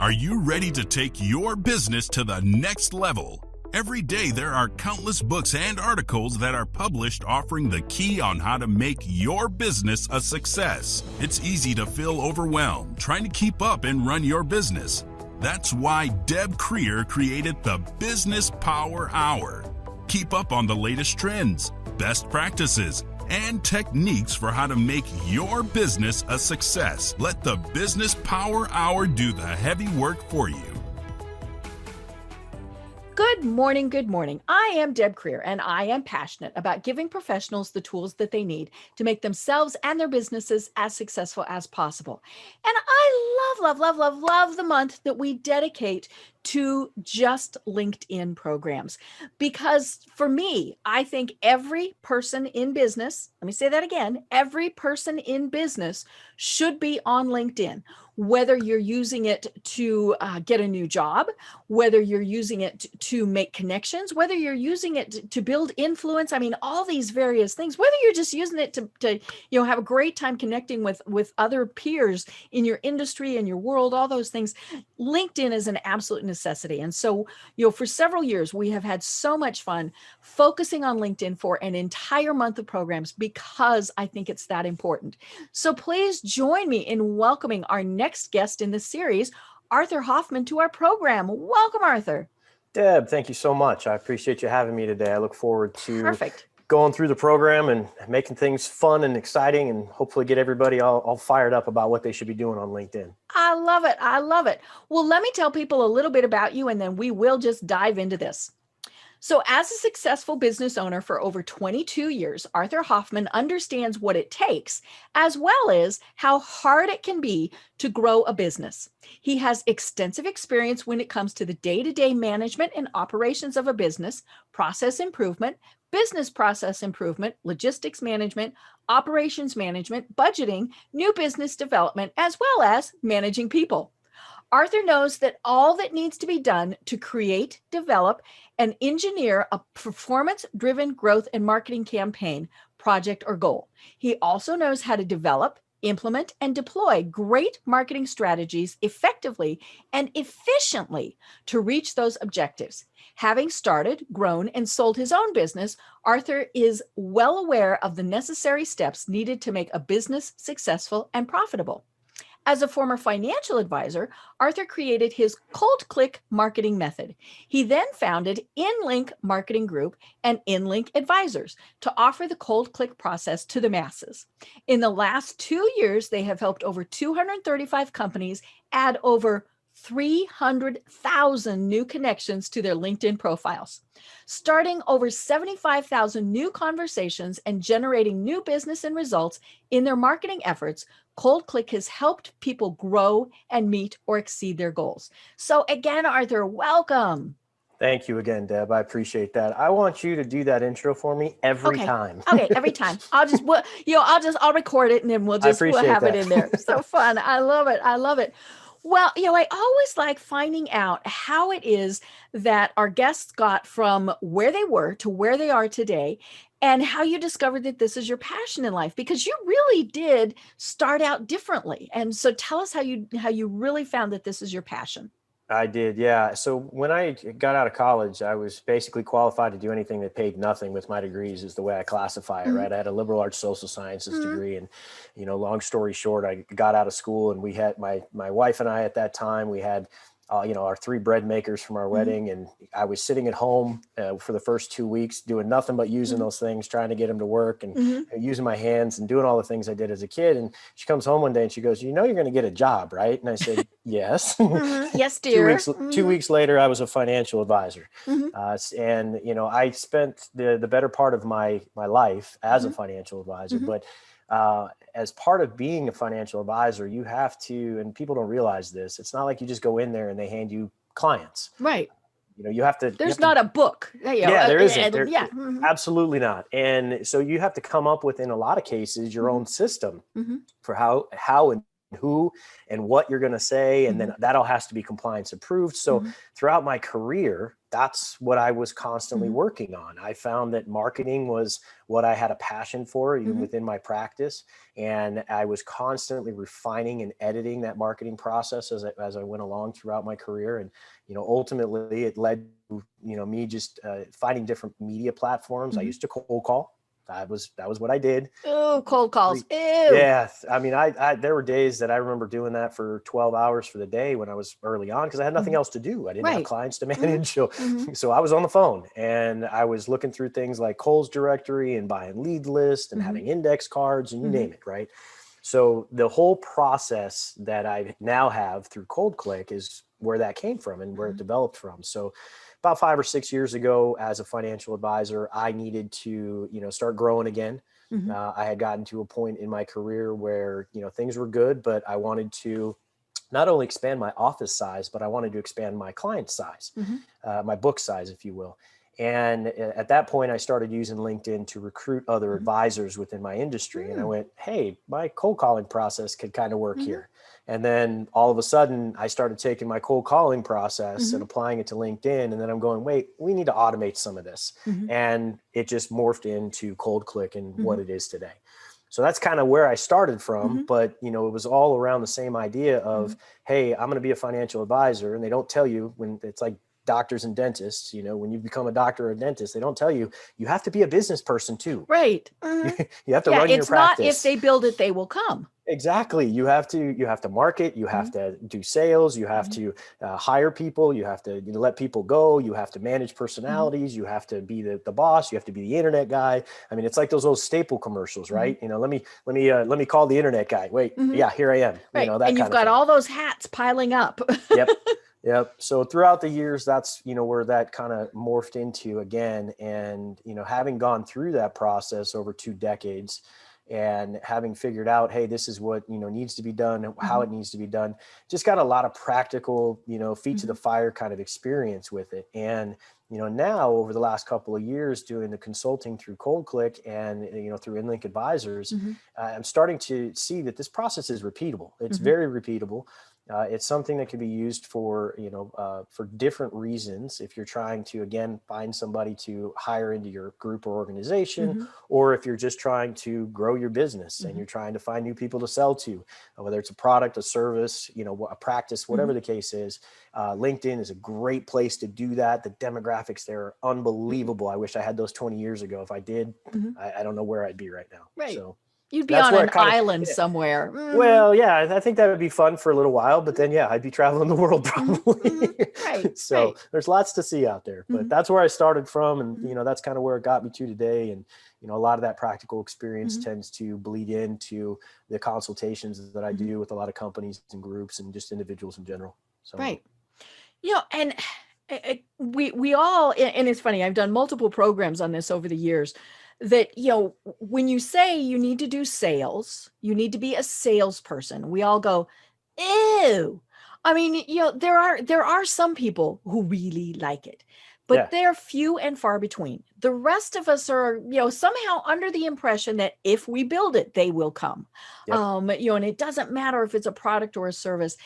Are you ready to take your business to the next level? Every day there are countless books and articles that are published offering the key on how to make your business a success. It's easy to feel overwhelmed trying to keep up and run your business. That's why Deb Creer created the Business Power Hour. Keep up on the latest trends, best practices, and techniques for how to make your business a success. Let the Business Power Hour do the heavy work for you. Good morning, good morning. I am Deb Creer, and I am passionate about giving professionals the tools that they need to make themselves and their businesses as successful as possible. And I love the month that we dedicate to just LinkedIn programs. Because for me, I think every person in business, let me say that again, every person in business should be on LinkedIn. Whether you're using it to get a new job, whether you're using it to make connections, whether you're using it to build influence, I mean, all these various things, whether you're just using it to have a great time connecting with other peers in your industry and your world, all those things, LinkedIn is an absolute necessity. And so, for several years, we have had so much fun focusing on LinkedIn for an entire month of programs because I think it's that important. So please join me in welcoming our next guest in the series, Arthur Hoffman, to our program. Welcome, Arthur. Deb, thank you so much. I appreciate you having me today. I look forward to Perfect. Going through the program and making things fun and exciting and hopefully get everybody all fired up about what they should be doing on LinkedIn. I love it. I love it. Well, let me tell people a little bit about you, and then we will just dive into this. So as a successful business owner for over 22 years, Arthur Hoffman understands what it takes, as well as how hard it can be to grow a business. He has extensive experience when it comes to the day-to-day management and operations of a business, process improvement, business process improvement, logistics management, operations management, budgeting, new business development, as well as managing people. Arthur knows that all that needs to be done to create, develop, and engineer a performance-driven growth and marketing campaign, project, or goal. He also knows how to develop, implement, and deploy great marketing strategies effectively and efficiently to reach those objectives. Having started, grown, and sold his own business, Arthur is well aware of the necessary steps needed to make a business successful and profitable. As a former financial advisor, Arthur created his cold click marketing method. He then founded InLink Marketing Group and InLink Advisors to offer the cold click process to the masses. In the last 2 years, they have helped over 235 companies add over 300,000 new connections to their LinkedIn profiles, starting over 75,000 new conversations and generating new business and results in their marketing efforts. Cold Click has helped people grow and meet or exceed their goals. So again, Arthur, welcome. Thank you again, Deb. I appreciate that. I want you to do that intro for me every time. Okay, every time. I'll record it and then we'll have it in there. So fun. I love it. I love it. Well, I always like finding out how it is that our guests got from where they were to where they are today, and how you discovered that this is your passion in life, because you really did start out differently. And so tell us how you really found that this is your passion. I did, yeah. So when I got out of college, I was basically qualified to do anything that paid nothing with my degrees, is the way I classify it, right? I had a liberal arts social sciences degree, and long story short, I got out of school, and we had my wife and I at that time, we had our 3 bread makers from our wedding. And I was sitting at home for the first 2 weeks doing nothing but using those things, trying to get them to work, and using my hands and doing all the things I did as a kid. And she comes home one day and she goes, you're going to get a job, right? And I said, yes. Yes, dear. 2 weeks later, I was a financial advisor. And I spent the better part of my life as a financial advisor. But as part of being a financial advisor, you have to, and people don't realize this, it's not like you just go in there and they hand you clients. Right. You have to. There's not a book. There isn't. Absolutely not. And so you have to come up with, in a lot of cases, your own system for how and who and what you're going to say. And then that all has to be compliance approved. So throughout my career, that's what I was constantly working on. I found that marketing was what I had a passion for, even within my practice. And I was constantly refining and editing that marketing process as I went along throughout my career. And, ultimately it led to, me just finding different media platforms. I used to cold call. That was what I did. Oh, cold calls. Ew. Yeah. I mean, there were days that I remember doing that for 12 hours for the day when I was early on, because I had nothing else to do. I didn't have clients to manage. So I was on the phone and I was looking through things like Kohl's directory and buying lead lists and having index cards and you name it. Right. So the whole process that I now have through Cold Click is where that came from and where it developed from. So about 5 or 6 years ago, as a financial advisor, I needed to, start growing again. I had gotten to a point in my career where, things were good, but I wanted to not only expand my office size, but I wanted to expand my client size, my book size, if you will. And at that point, I started using LinkedIn to recruit other advisors within my industry. And I went, hey, my cold calling process could kind of work here. And then all of a sudden, I started taking my cold calling process and applying it to LinkedIn. And then I'm going, wait, we need to automate some of this. And it just morphed into Cold Click and what it is today. So that's kind of where I started from. But, it was all around the same idea of, hey, I'm going to be a financial advisor. And they don't tell you when it's like doctors and dentists, when you become a doctor or a dentist, they don't tell you, you have to be a business person too. Right. You have to run your practice. It's not if they build it, they will come. Exactly. You have to market, you have to do sales, you have to hire people, you have to let people go, you have to manage personalities, you have to be the boss, you have to be the internet guy. I mean, it's like those old Staple commercials, right? Let me call the internet guy. Wait, yeah, here I am. Right. That and you've got all those hats piling up. Yep. So throughout the years, that's, where that kind of morphed into again. And, having gone through that process over 2 decades and having figured out, hey, this is what, needs to be done, how it needs to be done, just got a lot of practical, feet to the fire kind of experience with it. And, now over the last couple of years doing the consulting through Cold Click and, through InLink Advisors, I'm starting to see that this process is repeatable. It's very repeatable. It's something that can be used for different reasons. If you're trying to, again, find somebody to hire into your group or organization, or if you're just trying to grow your business and you're trying to find new people to sell to, whether it's a product, a service, a practice, whatever the case is, LinkedIn is a great place to do that. The demographics there are unbelievable. I wish I had those 20 years ago. If I did, I don't know where I'd be right now. Right. So you'd be on an island somewhere. Well, yeah, I think that would be fun for a little while, but then, I'd be traveling the world probably. Right. So there's lots to see out there, but that's where I started from. And, that's kind of where it got me to today. And, a lot of that practical experience tends to bleed into the consultations that I do with a lot of companies and groups and just individuals in general. So. Right. And we all, and it's funny, I've done multiple programs on this over the years, that, when you say you need to do sales, you need to be a salesperson, we all go, ew. I mean, there are some people who really like it, but they're few and far between. The rest of us are, somehow under the impression that if we build it, they will come. And it doesn't matter if it's a product or a service.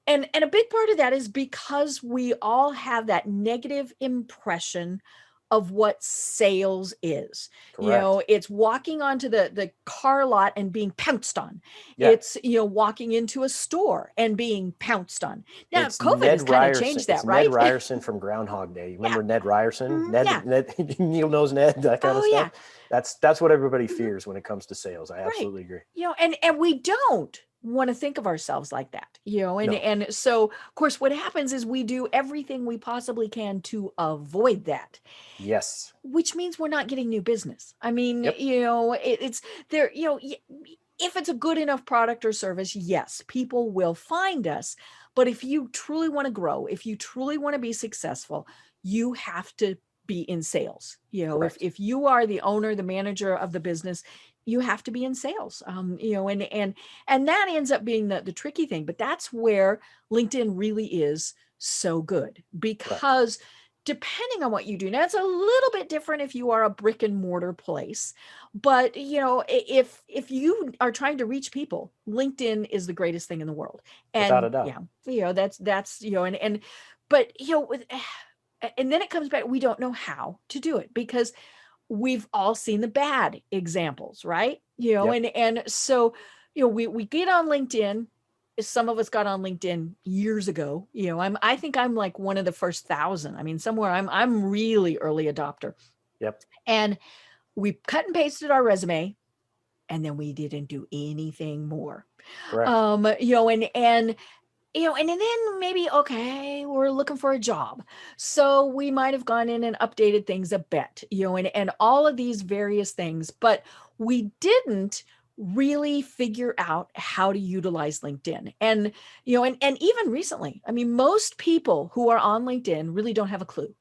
And a big part of that is because we all have that negative impression of what sales is. Correct. It's walking onto the car lot and being pounced on. It's, walking into a store and being pounced on. Now, it's COVID Ned has kind of Ryerson. changed that, It's right? Ned Ryerson from Groundhog Day. You remember Ned Ryerson? Ned, Neil knows Ned, that kind of stuff. That's what everybody fears when it comes to sales. I absolutely agree. And we don't want to think of ourselves like that, and so of course what happens is we do everything we possibly can to avoid that. Yes. Which means we're not getting new business. I mean, it's there, if it's a good enough product or service, yes, people will find us. But if you truly want to grow, if you truly want to be successful, you have to be in sales. If you are the owner, the manager of the business, you have to be in sales. And that ends up being the tricky thing. But that's where LinkedIn really is so good, because depending on what you do, now it's a little bit different if you are a brick and mortar place, but if you are trying to reach people, LinkedIn is the greatest thing in the world. And without a doubt. that's but And then it comes back, we don't know how to do it because we've all seen the bad examples, right? Yep. And so, we get on LinkedIn. Some of us got on LinkedIn years ago. I think I'm like one of the first 1,000. I mean, somewhere I'm really early adopter. Yep. And we cut and pasted our resume, and then we didn't do anything more. Correct. And then maybe, okay, we're looking for a job. So we might have gone in and updated things a bit, and all of these various things, but we didn't really figure out how to utilize LinkedIn. And, and even recently, I mean, most people who are on LinkedIn really don't have a clue.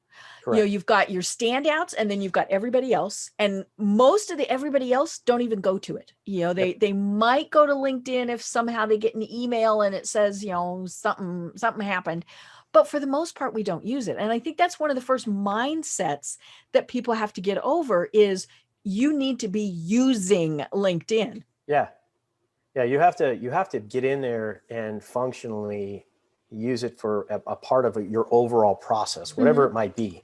Correct. You've got your standouts, and then you've got everybody else. And most of the everybody else don't even go to it. They might go to LinkedIn if somehow they get an email and it says, something happened. But for the most part, we don't use it. And I think that's one of the first mindsets that people have to get over is you need to be using LinkedIn. Yeah. Yeah. You have to get in there and functionally use it for a part of your overall process, whatever it might be.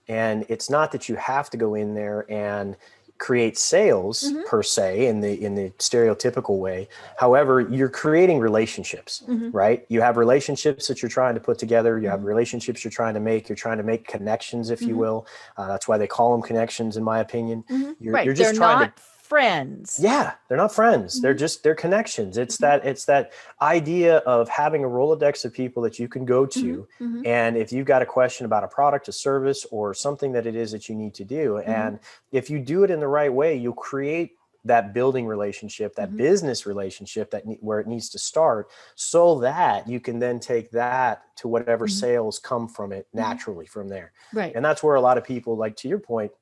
And it's not that you have to go in there and create sales per se in the stereotypical way. However, you're creating relationships, right? You have relationships that you're trying to put together. You have relationships you're trying to make. You're trying to make connections, if you will. That's why they call them connections, in my opinion. Right. You're just They're trying not to friends. Yeah, they're not friends. They're connections. It's that idea of having a Rolodex of people that you can go to. And if you've got a question about a product, a service, or something that it is that you need to do, and if you do it in the right way, you'll create that building relationship, that business relationship where it needs to start, so that you can then take that to whatever sales come from it naturally from there. Right. And that's where a lot of people, like to your point,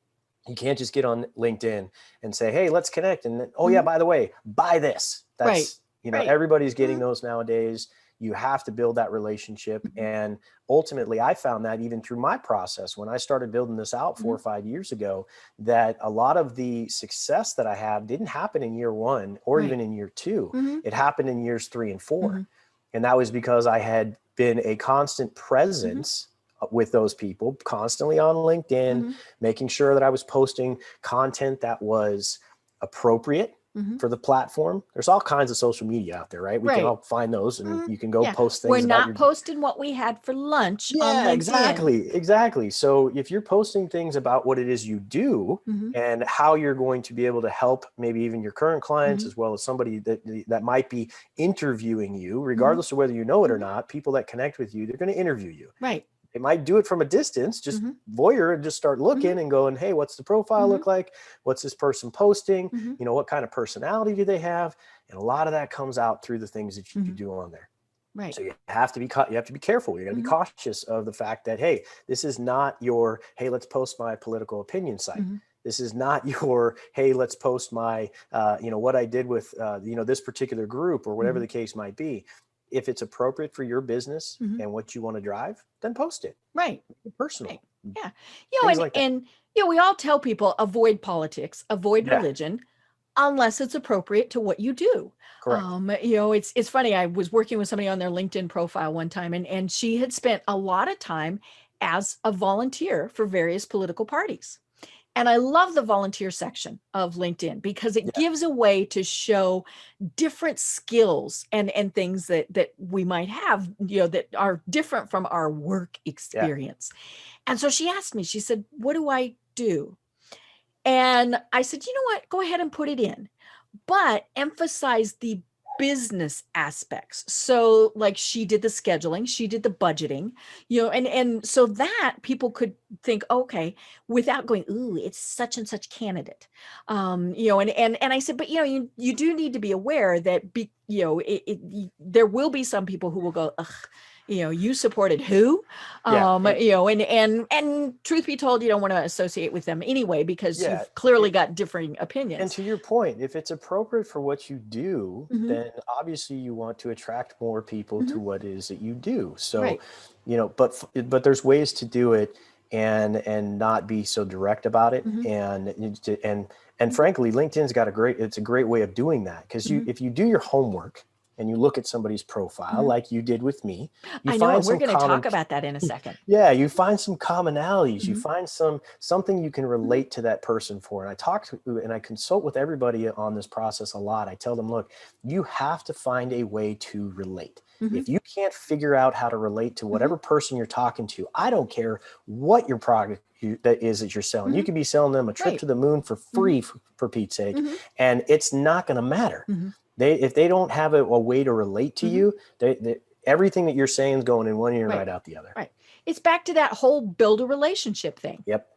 you can't just get on LinkedIn and say, hey, let's connect. And then, oh yeah, by the way, buy this. That's, everybody's getting those nowadays. You have to build that relationship. And ultimately, I found that even through my process, when I started building this out 4 or 5 years ago, that a lot of the success that I have didn't happen in year 1 or even in year 2. It happened in years 3 and 4. And that was because I had been a constant presence with those people, constantly on LinkedIn, making sure that I was posting content that was appropriate for the platform. There's all kinds of social media out there, right? We can all find those, and you can go post things. We're not posting what we had for lunch on LinkedIn. Exactly. So if you're posting things about what it is you do and how you're going to be able to help maybe even your current clients, as well as somebody that might be interviewing you, regardless of whether you know it or not, people that connect with you, they're going to interview you. Right. They might do it from a distance, just voyeur, and just start looking and going, hey, what's the profile look like? What's this person posting? What kind of personality do they have? And a lot of that comes out through the things that you do on there. Right. So you have to be careful. You're going to be cautious of the fact that, hey, this is not your, hey, let's post my political opinion site. This is not your, hey, let's post my, what I did with, this particular group, or whatever the case might be. If it's appropriate for your business and what you want to drive, then post it. Right. Personal. Right. Yeah. And we all tell people avoid politics, avoid religion, unless it's appropriate to what you do. Correct. It's funny. I was working with somebody on their LinkedIn profile one time, and she had spent a lot of time as a volunteer for various political parties. And I love the volunteer section of LinkedIn because it gives a way to show different skills and things that we might have, that are different from our work experience. And so she asked me, she said, what do I do? And I said, you know what, go ahead and put it in, but emphasize the business aspects. So like she did the scheduling, she did the budgeting, and so that people could think, okay, without going, ooh, it's such and such candidate. And I said, but you do need to be aware that there will be some people who will go, ugh, you supported who? And truth be told, you don't want to associate with them anyway, because you've clearly got differing opinions. And to your point, if it's appropriate for what you do, then obviously you want to attract more people to what it is that you do. So, but there's ways to do it and not be so direct about it. And frankly, LinkedIn's got a great way of doing that. Because if you do your homework and you look at somebody's profile like you did with me, you I know, find and we're some going to common, talk about that in a second. yeah, you find some commonalities, you Mhm. find something you can relate to that person for. And I talk to and I consult with everybody on this process a lot. I tell them, look, you have to find a way to relate. Mhm. If you can't figure out how to relate to Mhm. whatever person you're talking to, I don't care what your product that you're selling. You Mhm. could be selling them a trip Right. to the moon for Mhm. free, for Pete's sake, Mhm. and it's not going to matter. Mhm. If they don't have a way to relate to Mhm. you, everything that you're saying is going in one ear and Right. right out the other. Right. It's back to that whole build a relationship thing. Yep.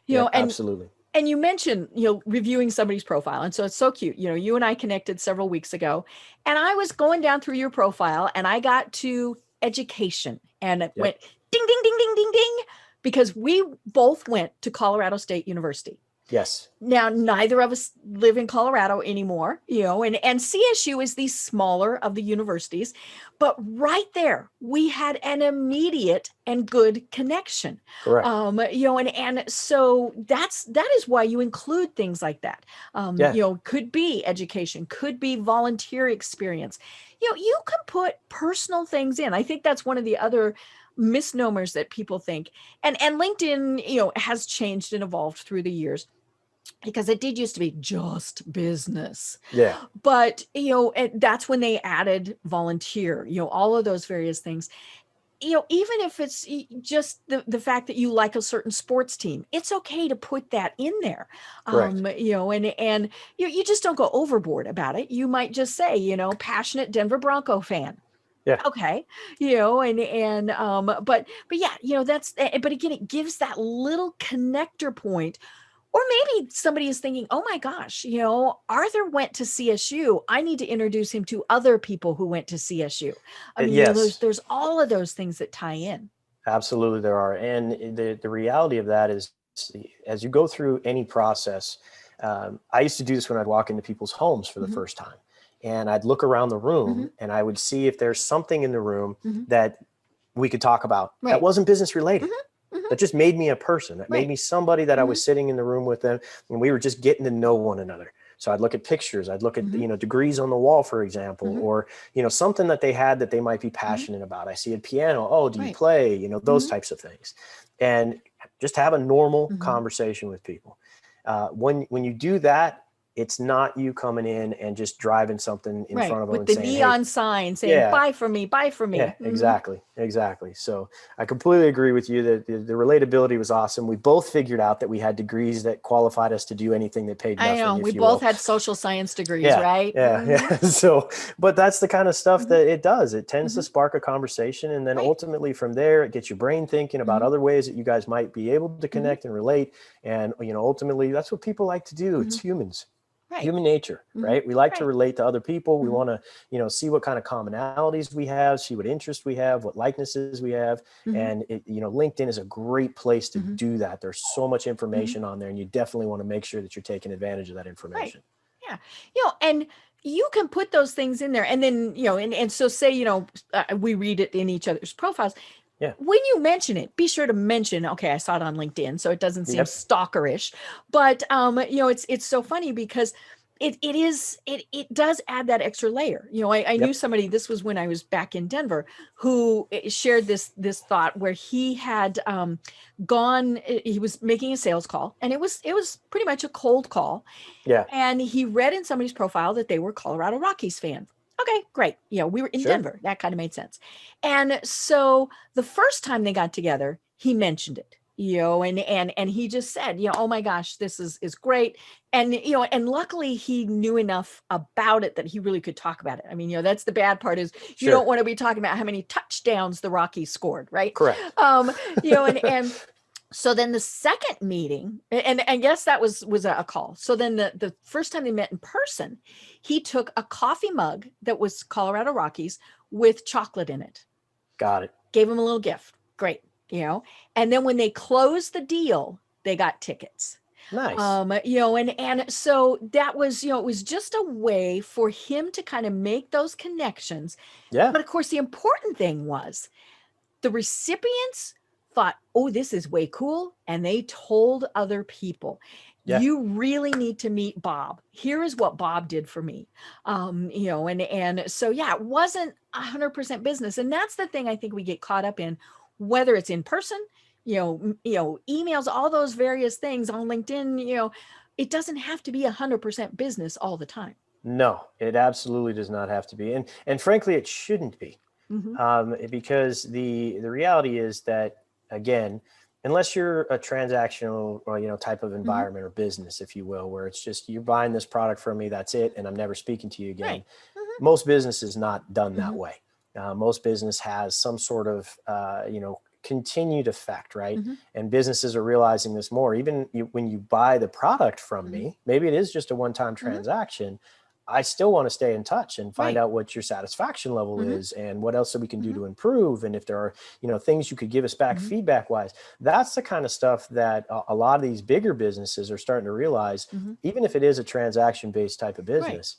You know, Yep. Absolutely. and you mentioned, reviewing somebody's profile. And so it's so cute. You and I connected several weeks ago, and I was going down through your profile and I got to education and it Yep. went ding, ding, ding, ding, ding, ding, because we both went to Colorado State University. Yes. Now, neither of us live in Colorado anymore, and CSU is the smaller of the universities, but right there, we had an immediate and good connection. Correct. And so that is why you include things like that. Yeah. Could be education, could be volunteer experience. You can put personal things in. I think that's one of the other misnomers that people think. And LinkedIn, has changed and evolved through the years, because it did used to be just business. Yeah. But, that's when they added volunteer, all of those various things. Even if it's just the fact that you like a certain sports team, it's okay to put that in there. Correct. And you just don't go overboard about it. You might just say, passionate Denver Bronco fan. Yeah. Okay. But yeah, but again, it gives that little connector point. Or maybe somebody is thinking, oh my gosh, Arthur went to CSU. I need to introduce him to other people who went to CSU. I mean, Yes. there's all of those things that tie in. Absolutely, there are. And the reality of that is, as you go through any process, I used to do this when I'd walk into people's homes for the Mhm. first time. And I'd look around the room Mhm. and I would see if there's something in the room Mhm. that we could talk about that Right. wasn't business related. Mhm. Mhm. That just made me a person. That made Right. me somebody that I Mhm. was sitting in the room with them, and we were just getting to know one another. So I'd look at pictures, I'd look at, Mhm. degrees on the wall, for example, Mhm. or, something that they had that they might be Mhm. passionate about. I see a piano. Oh, do you Right. play? Those Mhm. types of things. And just have a normal Mhm. conversation with people. When you do that, it's not you coming in and just driving something in Right. front of them With and the saying, hey, neon sign saying, yeah, buy for me, buy for yeah, me. Mhm. exactly. Exactly. So I completely agree with you that the relatability was awesome. We both figured out that we had degrees that qualified us to do anything that paid I know. nothing, We if you both will. had social science degrees, Yeah. right? Yeah. Mhm. Yeah. So, but that's the kind of stuff Mhm. that it does. It tends to Mhm. spark a conversation. And then Right. ultimately from there, it gets your brain thinking about Mhm. other ways that you guys might be able to Mhm. connect and relate. And, ultimately that's what people like to do. It's Mhm. humans. Right. Human nature, Mhm. right? We like to Right. relate to other people. We Mhm. want to, see what kind of commonalities we have, see what interests we have, what likenesses we have. Mhm. And LinkedIn is a great place to Mhm. do that. There's so much Mhm. information on there, and you definitely want to make sure that you're taking advantage of that Right. information. Yeah. And you can put those things in there. And then, and so say, we read it in each other's profiles. Yeah. When you mention it, be sure to mention, okay, I saw it on LinkedIn, so it doesn't seem Yep. stalkerish. But it's so funny because it does add that extra layer. I knew Yep. somebody, this was when I was back in Denver, who shared this thought where he had he was making a sales call, and it was pretty much a cold call. Yeah. And he read in somebody's profile that they were Colorado Rockies fan. Okay, great. We were in Sure. Denver. That kind of made sense. And so the first time they got together, he mentioned it. And he just said, oh my gosh, this is great. And and luckily he knew enough about it that he really could talk about it. I mean, that's the bad part, is you don't Sure. want to be talking about how many touchdowns the Rockies scored, right? Correct. And so then the second meeting, and yes, that was a call. So then the first time they met in person, he took a coffee mug that was Colorado Rockies with chocolate in it, Got it. gave him a little gift. Great. And then when they closed the deal, they got tickets. Nice. And so that was, it was just a way for him to kind of make those connections. Yeah. But of course, the important thing was the recipients thought, oh, this is way cool. And they told other people. Yeah. You really need to meet Bob. Here is what Bob did for me. And so, yeah, it wasn't 100% business. And that's the thing I think we get caught up in, whether it's in person, emails, all those various things on LinkedIn, it doesn't have to be 100% business all the time. No, it absolutely does not have to be. And frankly, it shouldn't be. Because the reality is that, again, unless you're a transactional or, type of environment or business, if you will, where it's just you're buying this product from me, that's it, and I'm never speaking to you again. Right. Most business is not done that way. Most business has some sort of, continued effect, right? And businesses are realizing this more. Even when you buy the product from me, maybe it is just a one-time transaction. I still want to stay in touch and find out what your satisfaction level is and what else that we can do to improve. And if there are, things you could give us back feedback wise, that's the kind of stuff that a lot of these bigger businesses are starting to realize. Even if it is a transaction-based type of business,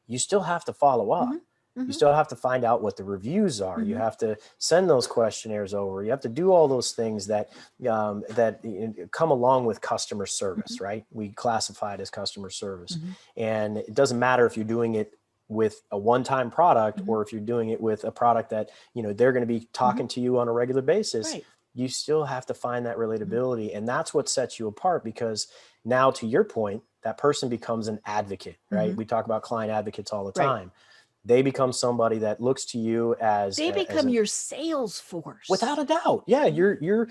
you still have to follow up. You still have to find out what the reviews are. You have to send those questionnaires over. You have to do all those things that come along with customer service, right? We classify it as customer service. And it doesn't matter if you're doing it with a one-time product or if you're doing it with a product that, they're going to be talking to you on a regular basis. You still have to find that relatability. And that's what sets you apart, because now, to your point, that person becomes an advocate, right? We talk about client advocates all the time. They become somebody that looks to you as they become your sales force, without a doubt. Yeah, you're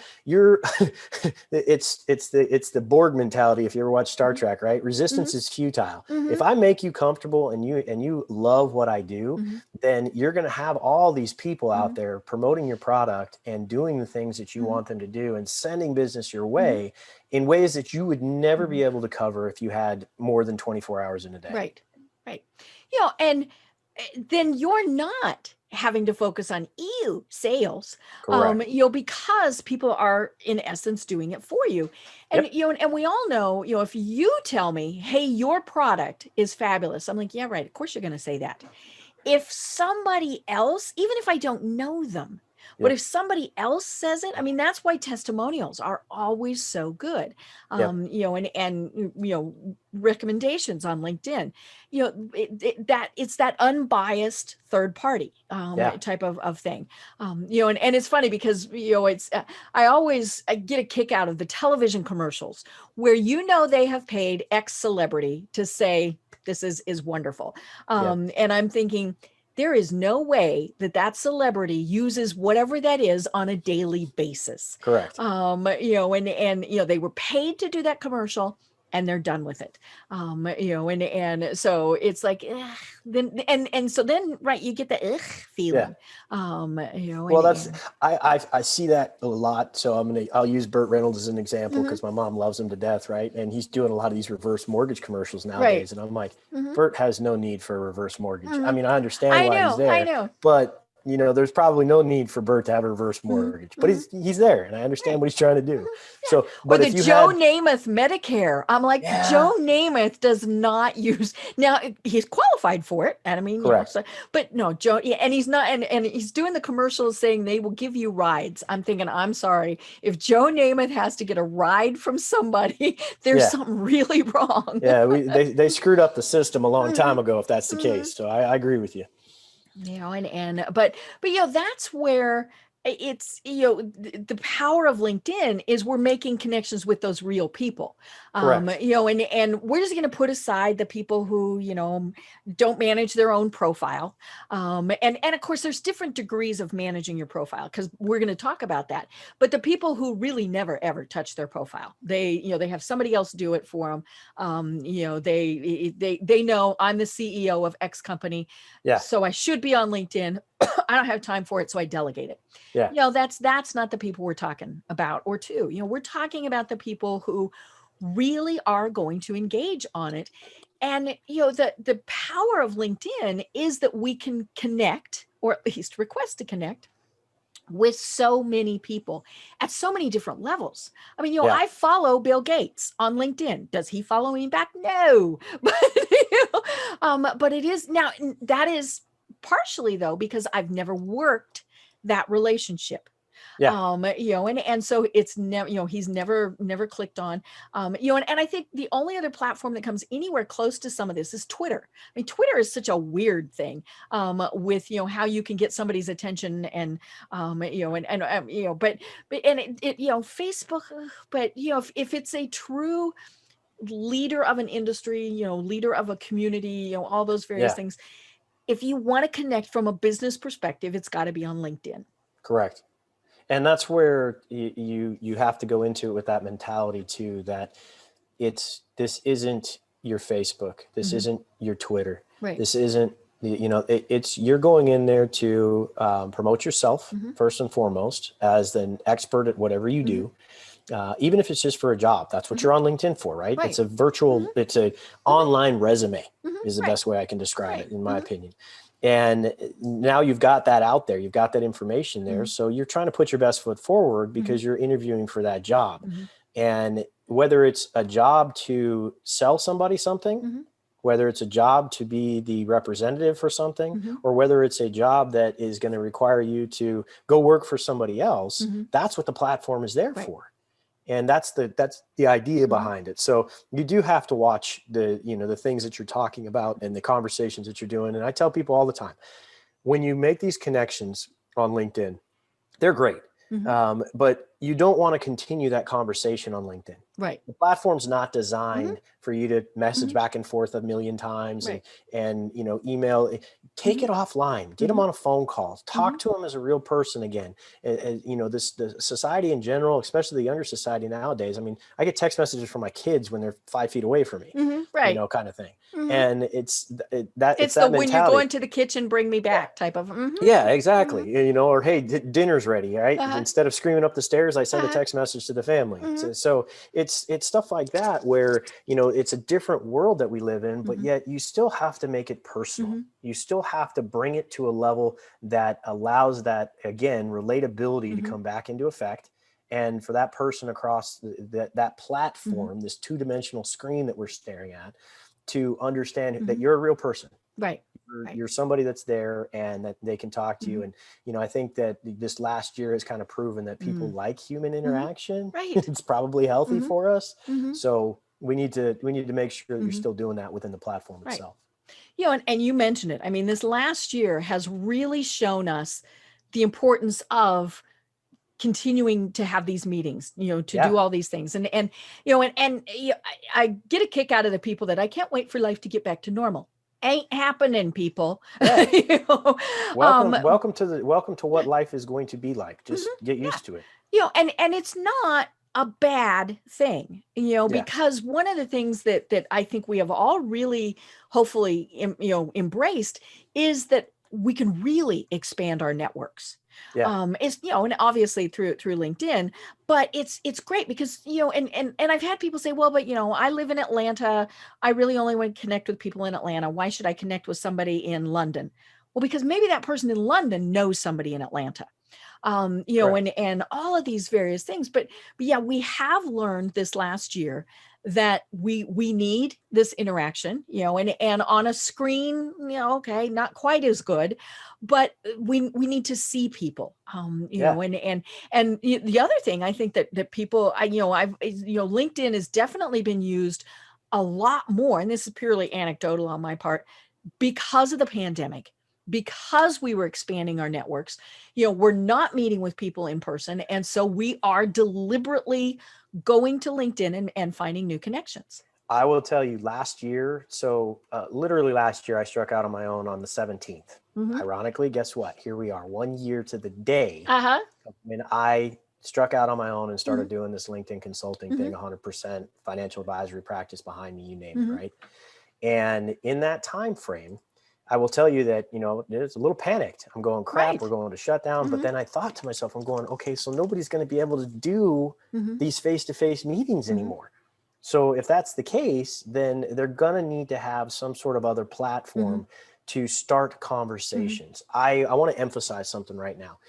it's the Borg mentality. If you ever watch Star Trek, right? Resistance is futile. If I make you comfortable and you love what I do, then you're going to have all these people out there promoting your product and doing the things that you want them to do and sending business your way in ways that you would never be able to cover if you had more than 24 hours in a day. Right. And then you're not having to focus on sales, because people are in essence doing it for you. And, and we all know, if you tell me, hey, your product is fabulous, I'm like, yeah, right. Of course you're going to say that. If somebody else, even if I don't know them, but if somebody else says it, I mean, that's why testimonials are always so good. And recommendations on LinkedIn, it's that unbiased third party type of thing. And it's funny because, I get a kick out of the television commercials where, they have paid X celebrity to say, this is wonderful. And I'm thinking, there is no way that celebrity uses whatever that is on a daily basis. Correct. And they were paid to do that commercial and they're done with it. And so it's like, so then, right, you get the feeling. Well, I see that a lot. So I'll use Burt Reynolds as an example because my mom loves him to death, right? And he's doing a lot of these reverse mortgage commercials nowadays. And I'm like, Burt has no need for a reverse mortgage. I mean, I understand why he's there. I know. But there's probably no need for Burt to have a reverse mortgage, but he's there, and I understand what he's trying to do. So, but or the Joe Namath Medicare, I'm like, Joe Namath does not use. Now he's qualified for it, and I mean, but no, Joe, and he's not, and he's doing the commercials saying they will give you rides. I'm thinking, I'm sorry, if Joe Namath has to get a ride from somebody, there's something really wrong. They screwed up the system a long time ago, if that's the case. So I agree with you. But that's where it's, the power of LinkedIn is we're making connections with those real people. And we're just going to put aside the people who, don't manage their own profile. And of course, there's different degrees of managing your profile, because we're going to talk about that. But the people who really never, ever touch their profile, they have somebody else do it for them. They know I'm the CEO of X company. So I should be on LinkedIn. I don't have time for it, so I delegate it. That's not the people we're talking about. Or two, we're talking about the people who really are going to engage on it. And the power of LinkedIn is that we can connect, or at least request to connect, with so many people at so many different levels. I mean, I follow Bill Gates on LinkedIn. Does he follow me back? No. But it is now, that is partially though, because I've never worked that relationship. Yeah. And so it's never, he's never clicked on, and I think the only other platform that comes anywhere close to some of this is Twitter. I mean, Twitter is such a weird thing, with, how you can get somebody's attention and, Facebook, but, if it's a true leader of an industry, leader of a community, all those various Yeah. things. If you want to connect from a business perspective, it's got to be on LinkedIn. Correct. And that's where you have to go into it with that mentality too, that this isn't your Facebook. This isn't your Twitter. Right. This isn't, it's you're going in there to promote yourself first and foremost as an expert at whatever you do. Even if it's just for a job, that's what you're on LinkedIn for, right? Right. It's a virtual, it's a online resume is the Right. best way I can describe it, in my opinion. And now you've got that out there, you've got that information there. So you're trying to put your best foot forward because you're interviewing for that job. And whether it's a job to sell somebody something, whether it's a job to be the representative for something, or whether it's a job that is going to require you to go work for somebody else, that's what the platform is there for. And that's the idea behind it. So you do have to watch the things that you're talking about and the conversations that you're doing. And I tell people all the time, when you make these connections on LinkedIn, they're great. But you don't want to continue that conversation on LinkedIn. Right. The platform's not designed for you to message back and forth a million times and email. Take it offline. Get them on a phone call. Talk to them as a real person again. The society in general, especially the younger society nowadays. I mean, I get text messages from my kids when they're 5 feet away from me. Right. Kind of thing. And it's that when mentality. you go into the kitchen, bring me back type of. Yeah, exactly. Or hey, dinner's ready, right? Instead of screaming up the stairs, I send a text message to the family. So it's stuff like that where, it's a different world that we live in, but yet you still have to make it personal. You still have to bring it to a level that allows that, again, relatability to come back into effect. And for that person across that platform, this two-dimensional screen that we're staring at, to understand that you're a real person. Right. You're somebody that's there and that they can talk to you. And, I think that this last year has kind of proven that people like human interaction. Right. It's probably healthy for us. So we need to make sure that you're still doing that within the platform itself. And you mentioned it. I mean, this last year has really shown us the importance of continuing to have these meetings, to do all these things. And I get a kick out of the people that I can't wait for life to get back to normal. Ain't happening, people. Yeah. Welcome to what life is going to be like. Just get used to it. And it's not a bad thing, because one of the things that I think we have all really hopefully embraced is that we can really expand our networks. It's and obviously through LinkedIn, but it's great because and I've had people say, well, but I live in Atlanta, I really only want to connect with people in Atlanta, why should I connect with somebody in London? Well, because maybe that person in London knows somebody in Atlanta. And all of these various things, but yeah, we have learned this last year that we need this interaction, and on a screen, okay, not quite as good, but we need to see people, and the other thing I think that people, LinkedIn has definitely been used a lot more, and this is purely anecdotal on my part, because of the pandemic. Because we were expanding our networks, we're not meeting with people in person. And so we are deliberately going to LinkedIn and finding new connections. I will tell you last year. So literally last year, I struck out on my own on the 17th. Ironically, guess what? Here we are 1 year to the day when I struck out on my own and started doing this LinkedIn consulting thing, 100% financial advisory practice behind me, you name it, right? And in that time frame, I will tell you that, it's a little panicked. I'm going, crap, we're going to shut down. But then I thought to myself, I'm going, okay, so nobody's going to be able to do these face-to-face meetings anymore. So if that's the case, then they're going to need to have some sort of other platform to start conversations. I want to emphasize something right now.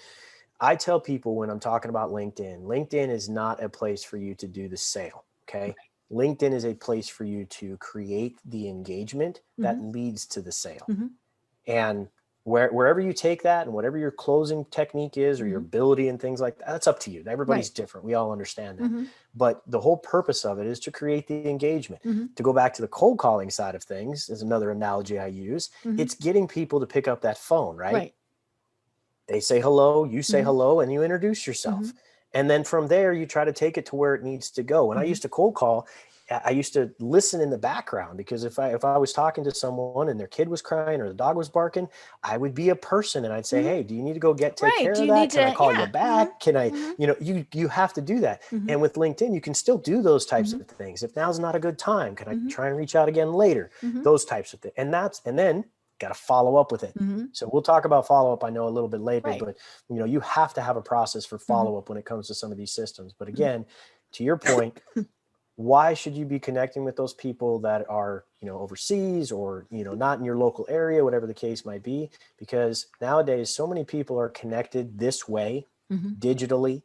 I tell people when I'm talking about LinkedIn is not a place for you to do the sale. Okay. LinkedIn is a place for you to create the engagement that leads to the sale. And, wherever you take that and whatever your closing technique is or your ability and things like that, that's up to you. Everybody's different. We all understand that. But the whole purpose of it is to create the engagement. To go back to the cold calling side of things is another analogy I use. It's getting people to pick up that phone, right? They say hello, you say hello, and you introduce yourself. And then from there, you try to take it to where it needs to go. When I used to cold call, I used to listen in the background, because if I was talking to someone and their kid was crying or the dog was barking, I would be a person and I'd say, hey, do you need to go take care of that? Can I call you back? Can I, you have to do that. And with LinkedIn, you can still do those types of things. If now's not a good time, can I try and reach out again later? Those types of things. And then got to follow up with it. So we'll talk about follow-up, I know, a little bit later, but you have to have a process for follow-up when it comes to some of these systems. But again, to your point, why should you be connecting with those people that are, overseas or, not in your local area, whatever the case might be? Because nowadays, so many people are connected this way digitally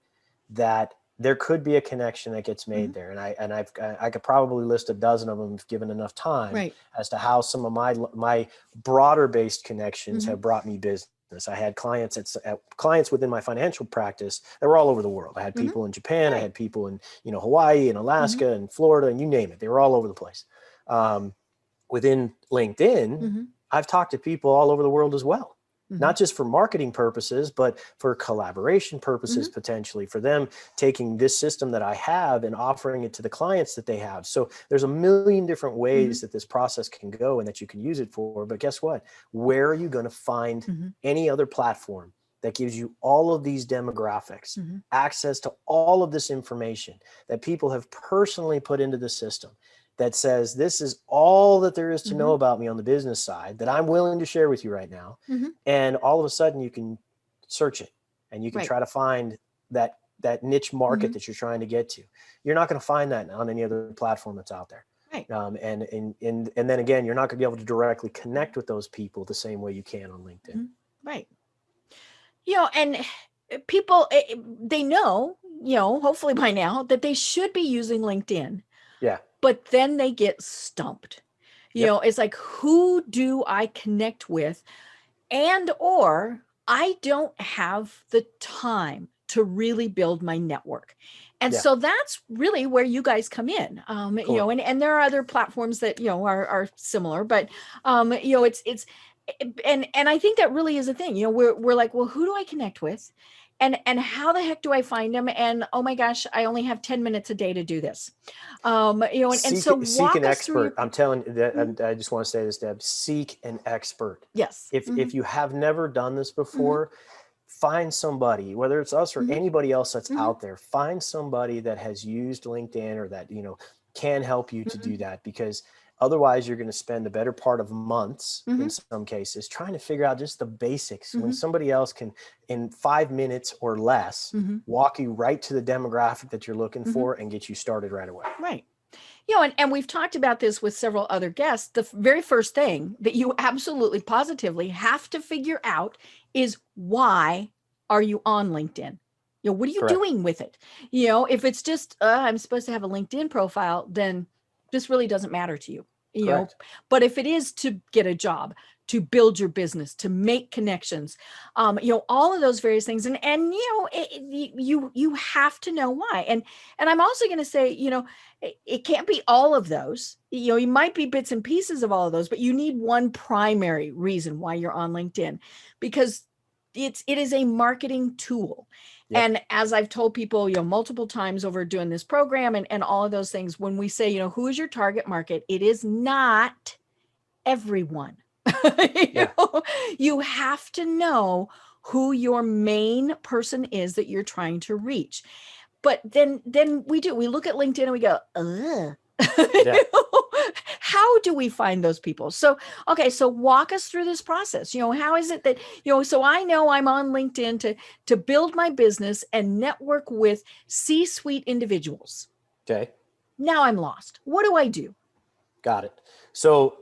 that there could be a connection that gets made there. And I could probably list a dozen of them if given enough time as to how some of my broader based connections have brought me business. I had clients clients within my financial practice that were all over the world. I had people in Japan, I had people in, Hawaii and Alaska and Florida, and you name it. They were all over the place. Within LinkedIn, I've talked to people all over the world as well. Not just for marketing purposes, but for collaboration purposes, potentially for them taking this system that I have and offering it to the clients that they have. So there's a million different ways that this process can go and that you can use it for. But guess what? Where are you going to find any other platform that gives you all of these demographics, access to all of this information that people have personally put into the system, that says, this is all that there is to know about me on the business side that I'm willing to share with you right now. And all of a sudden you can search it and you can try to find that niche market that you're trying to get to. You're not going to find that on any other platform that's out there. And then again, you're not going to be able to directly connect with those people the same way you can on LinkedIn. And people, they know, hopefully by now, that they should be using LinkedIn. But then they get stumped. It's like, who do I connect with? And or I don't have the time to really build my network. And so that's really where you guys come in. And there are other platforms that, are similar, but, it's and I think that really is a thing. We're like, well, who do I connect with? And how the heck do I find them? And oh my gosh, I only have 10 minutes a day to do this. So seek an expert. I'm telling you that. I just want to say this, Deb, seek an expert. Yes. If you have never done this before, find somebody, whether it's us or anybody else that's out there, find somebody that has used LinkedIn or that, can help you to do that, because otherwise, you're going to spend the better part of months in some cases trying to figure out just the basics when somebody else can, in 5 minutes or less, walk you right to the demographic that you're looking for and get you started right away. And we've talked about this with several other guests. The very first thing that you absolutely positively have to figure out is, why are you on LinkedIn? What are you doing with it? If it's just, I'm supposed to have a LinkedIn profile, then this really doesn't matter to you. But if it is to get a job, to build your business, to make connections, all of those various things, and you have to know why. And I'm also going to say, it can't be all of those. You might be bits and pieces of all of those, but you need one primary reason why you're on LinkedIn, because it is a marketing tool. And as I've told people, multiple times over doing this program and all of those things, when we say, who is your target market, it is not everyone. You have to know who your main person is that you're trying to reach. But then we look at LinkedIn and we go, how do we find those people? So walk us through this process. How is it that, so I know I'm on LinkedIn to build my business and network with C-suite individuals. Okay. Now I'm lost. What do I do? Got it. So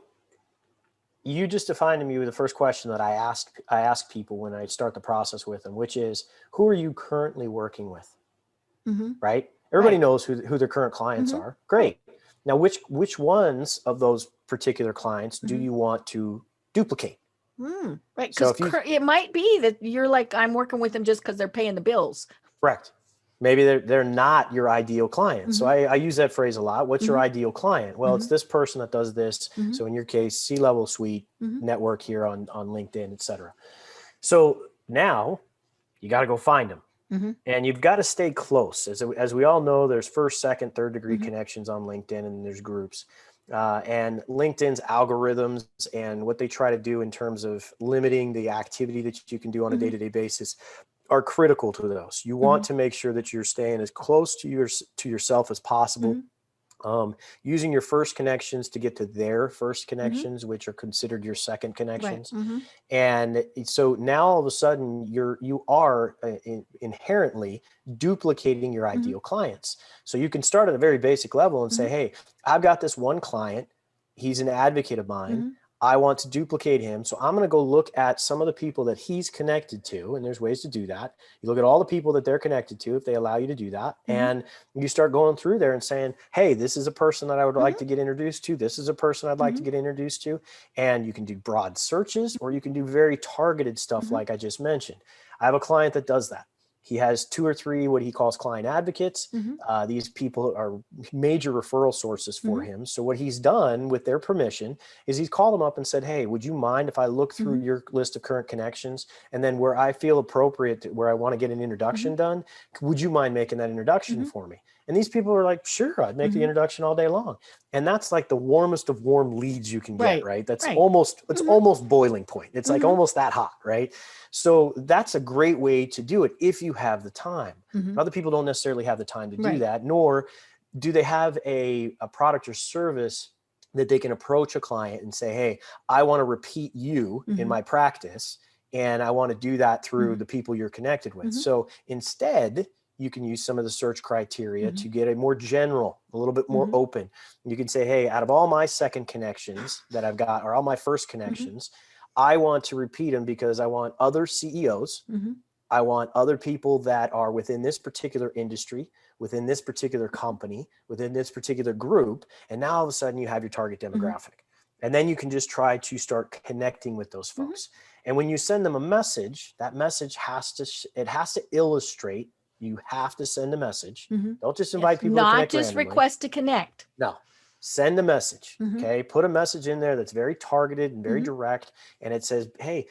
you just defined to me the first question that I ask people when I start the process with them, which is, who are you currently working with? Right? Everybody knows who their current clients are. Great. Now, which ones of those particular clients do you want to duplicate? Right. So Because it might be that you're like, I'm working with them just because they're paying the bills. correct. Maybe they're not your ideal client. So I use that phrase a lot. What's your ideal client? Well, it's this person that does this. So in your case, C-level suite network here on LinkedIn, et cetera. So now you got to go find them. And you've got to stay close. As we all know, there's first, second, third degree connections on LinkedIn, and there's groups. And LinkedIn's algorithms and what they try to do in terms of limiting the activity that you can do on a day-to-day basis are critical to those. You want to make sure that you're staying as close to yourself as possible. Using your first connections to get to their first connections, which are considered your second connections. Right. And so now all of a sudden you are inherently duplicating your ideal clients. So you can start at a very basic level and say, hey, I've got this one client. He's an advocate of mine. I want to duplicate him. So I'm going to go look at some of the people that he's connected to. And there's ways to do that. You look at all the people that they're connected to, if they allow you to do that. And you start going through there and saying, hey, this is a person that I would like to get introduced to. This is a person I'd like to get introduced to. And you can do broad searches, or you can do very targeted stuff like I just mentioned. I have a client that does that. He has 2 or 3 what he calls client advocates. These people are major referral sources for him. So what he's done with their permission is he's called them up and said, hey, would you mind if I look through your list of current connections, and then where I feel appropriate, where I want to get an introduction done, would you mind making that introduction for me? And these people are like, sure, I'd make the introduction all day long. And that's like the warmest of warm leads you can get, right? That's almost boiling point. It's like almost that hot, right? So that's a great way to do it if you have the time. Other people don't necessarily have the time to do that, nor do they have a product or service that they can approach a client and say, hey, I want to repeat you in my practice, and I want to do that through the people you're connected with. So instead, you can use some of the search criteria to get a more general, a little bit more open. You can say, hey, out of all my second connections that I've got, or all my first connections, I want to repeat them because I want other CEOs. I want other people that are within this particular industry, within this particular company, within this particular group. And now all of a sudden you have your target demographic. And then you can just try to start connecting with those folks. And when you send them a message, that message has to illustrate. You have to send a message. Don't just invite people to connect not just randomly. Request to connect. No, send a message. Okay. Put a message in there that's very targeted and very direct. And it says, hey,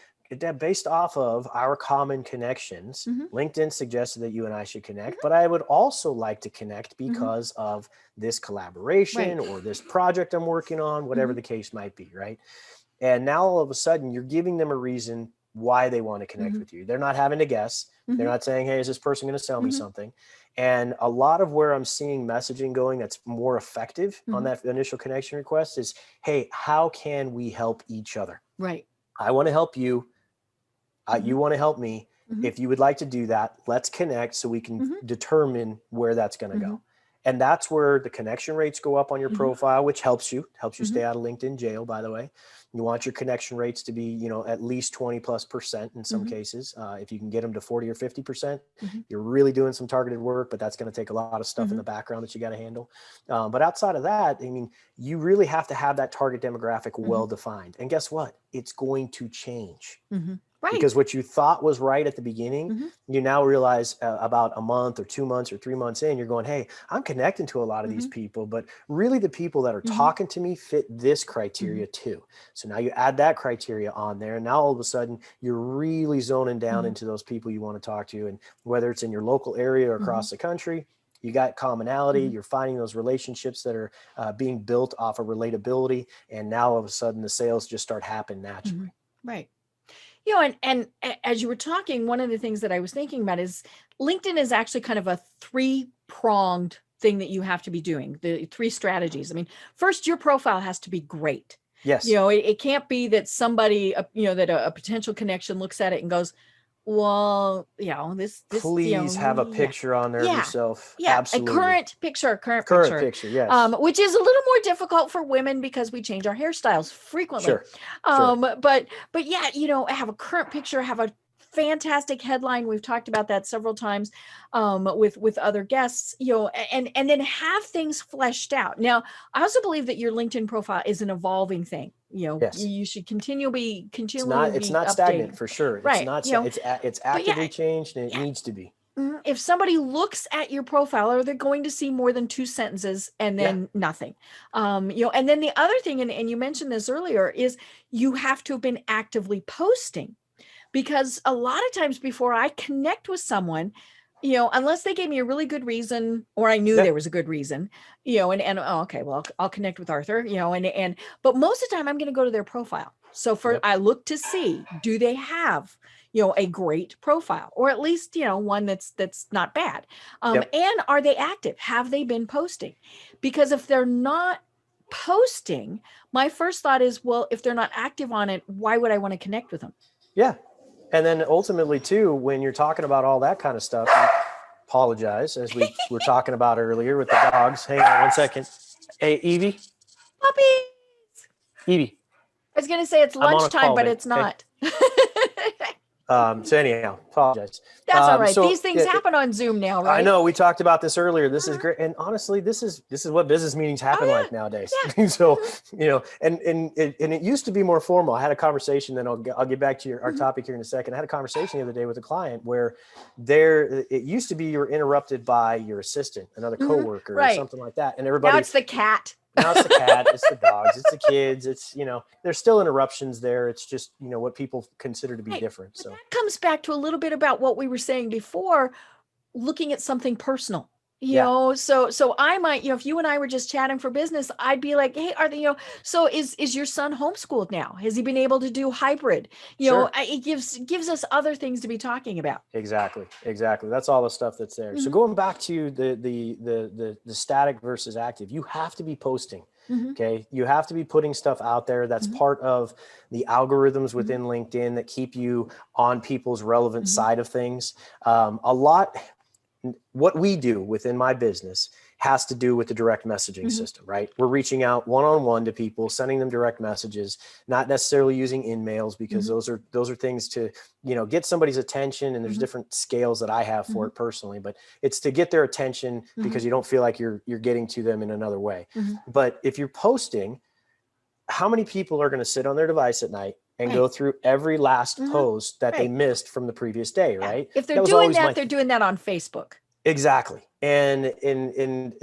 based off of our common connections, LinkedIn suggested that you and I should connect, but I would also like to connect because of this collaboration or this project I'm working on, whatever the case might be. Right. And now all of a sudden you're giving them a reason why they want to connect with you. They're not having to guess. They're not saying, hey, is this person going to sell me something? And a lot of where I'm seeing messaging going that's more effective on that initial connection request is, hey, how can we help each other? Right. I want to help you. You want to help me. If you would like to do that, let's connect so we can determine where that's going to go. And that's where the connection rates go up on your profile, which helps you stay out of LinkedIn jail, by the way. You want your connection rates to be, at least 20+% in some cases. If you can get them to 40 or 50%, you're really doing some targeted work, but that's going to take a lot of stuff in the background that you got to handle. But outside of that, I mean, you really have to have that target demographic well-defined. And guess what? It's going to change. Right. Because what you thought was right at the beginning, you now realize about a month or 2 months or 3 months in, you're going, hey, I'm connecting to a lot of these people, but really the people that are talking to me fit this criteria too. So now you add that criteria on there, and now all of a sudden you're really zoning down into those people you want to talk to. And whether it's in your local area or across the country, you got commonality, you're finding those relationships that are being built off of relatability. And now all of a sudden the sales just start happening naturally. Right. And as you were talking, one of the things that I was thinking about is LinkedIn is actually kind of a 3-pronged thing that you have to be doing, the 3 strategies. I mean, first, your profile has to be great. Yes. It can't be that somebody, that a potential connection looks at it and goes, well, this please have a picture on there of yourself. Yeah. Absolutely. A current picture. Yes. Which is a little more difficult for women because we change our hairstyles frequently. Sure. But yeah, have a current picture, have a fantastic headline. We've talked about that several times with other guests, and then have things fleshed out. Now, I also believe that your LinkedIn profile is an evolving thing. Yes. You should continually It's be not stagnant updating. for sure. Right. It's not, it's But yeah, actively changed, and it needs to be. if somebody looks at your profile, are they going to see more than 2 sentences and then nothing? And then the other thing, and you mentioned this earlier, is you have to have been actively posting, because a lot of times before I connect with someone, unless they gave me a really good reason, or I knew there was a good reason, okay, well, I'll connect with Arthur, but most of the time I'm going to go to their profile. So I look to see, do they have, a great profile, or at least, one that's not bad. And are they active? Have they been posting? Because if they're not posting, my first thought is, well, if they're not active on it, why would I want to connect with them? Yeah. And then ultimately too, when you're talking about all that kind of stuff, apologize, as we were talking about earlier with the dogs. Hang on one second. Hey, Evie. Puppies. Evie. I was going to say it's lunchtime, but it's not. So anyhow, apologize. That's all right. These things happen on Zoom now, right? I know. We talked about this earlier. This is great. And honestly, this is what business meetings happen like nowadays. Yeah. So, and it used to be more formal. I had a conversation, then I'll get back to our topic here in a second. I had a conversation the other day with a client where it used to be you were interrupted by your assistant, another coworker, or something like that. And everybody. Now it's the cat. Now it's the cat, it's the dogs, it's the kids. It's, there's still interruptions there. It's just, what people consider to be different. So that comes back to a little bit about what we were saying before, looking at something personal. So I might, if you and I were just chatting for business, I'd be like, hey, so is your son homeschooled now? Has he been able to do hybrid? Sure. It gives us other things to be talking about. Exactly. That's all the stuff that's there. So going back to the static versus active, you have to be posting. Okay. You have to be putting stuff out there. That's part of the algorithms within LinkedIn that keep you on people's relevant side of things. What we do within my business has to do with the direct messaging system, right? We're reaching out one-on-one to people, sending them direct messages, not necessarily using in-mails, because those are things to, get somebody's attention. And there's different scales that I have for it personally, but it's to get their attention because you don't feel like you're getting to them in another way. But if you're posting, how many people are going to sit on their device at night and go through every last post that they missed from the previous day, right? If they're doing that, they're doing that on Facebook. Exactly. And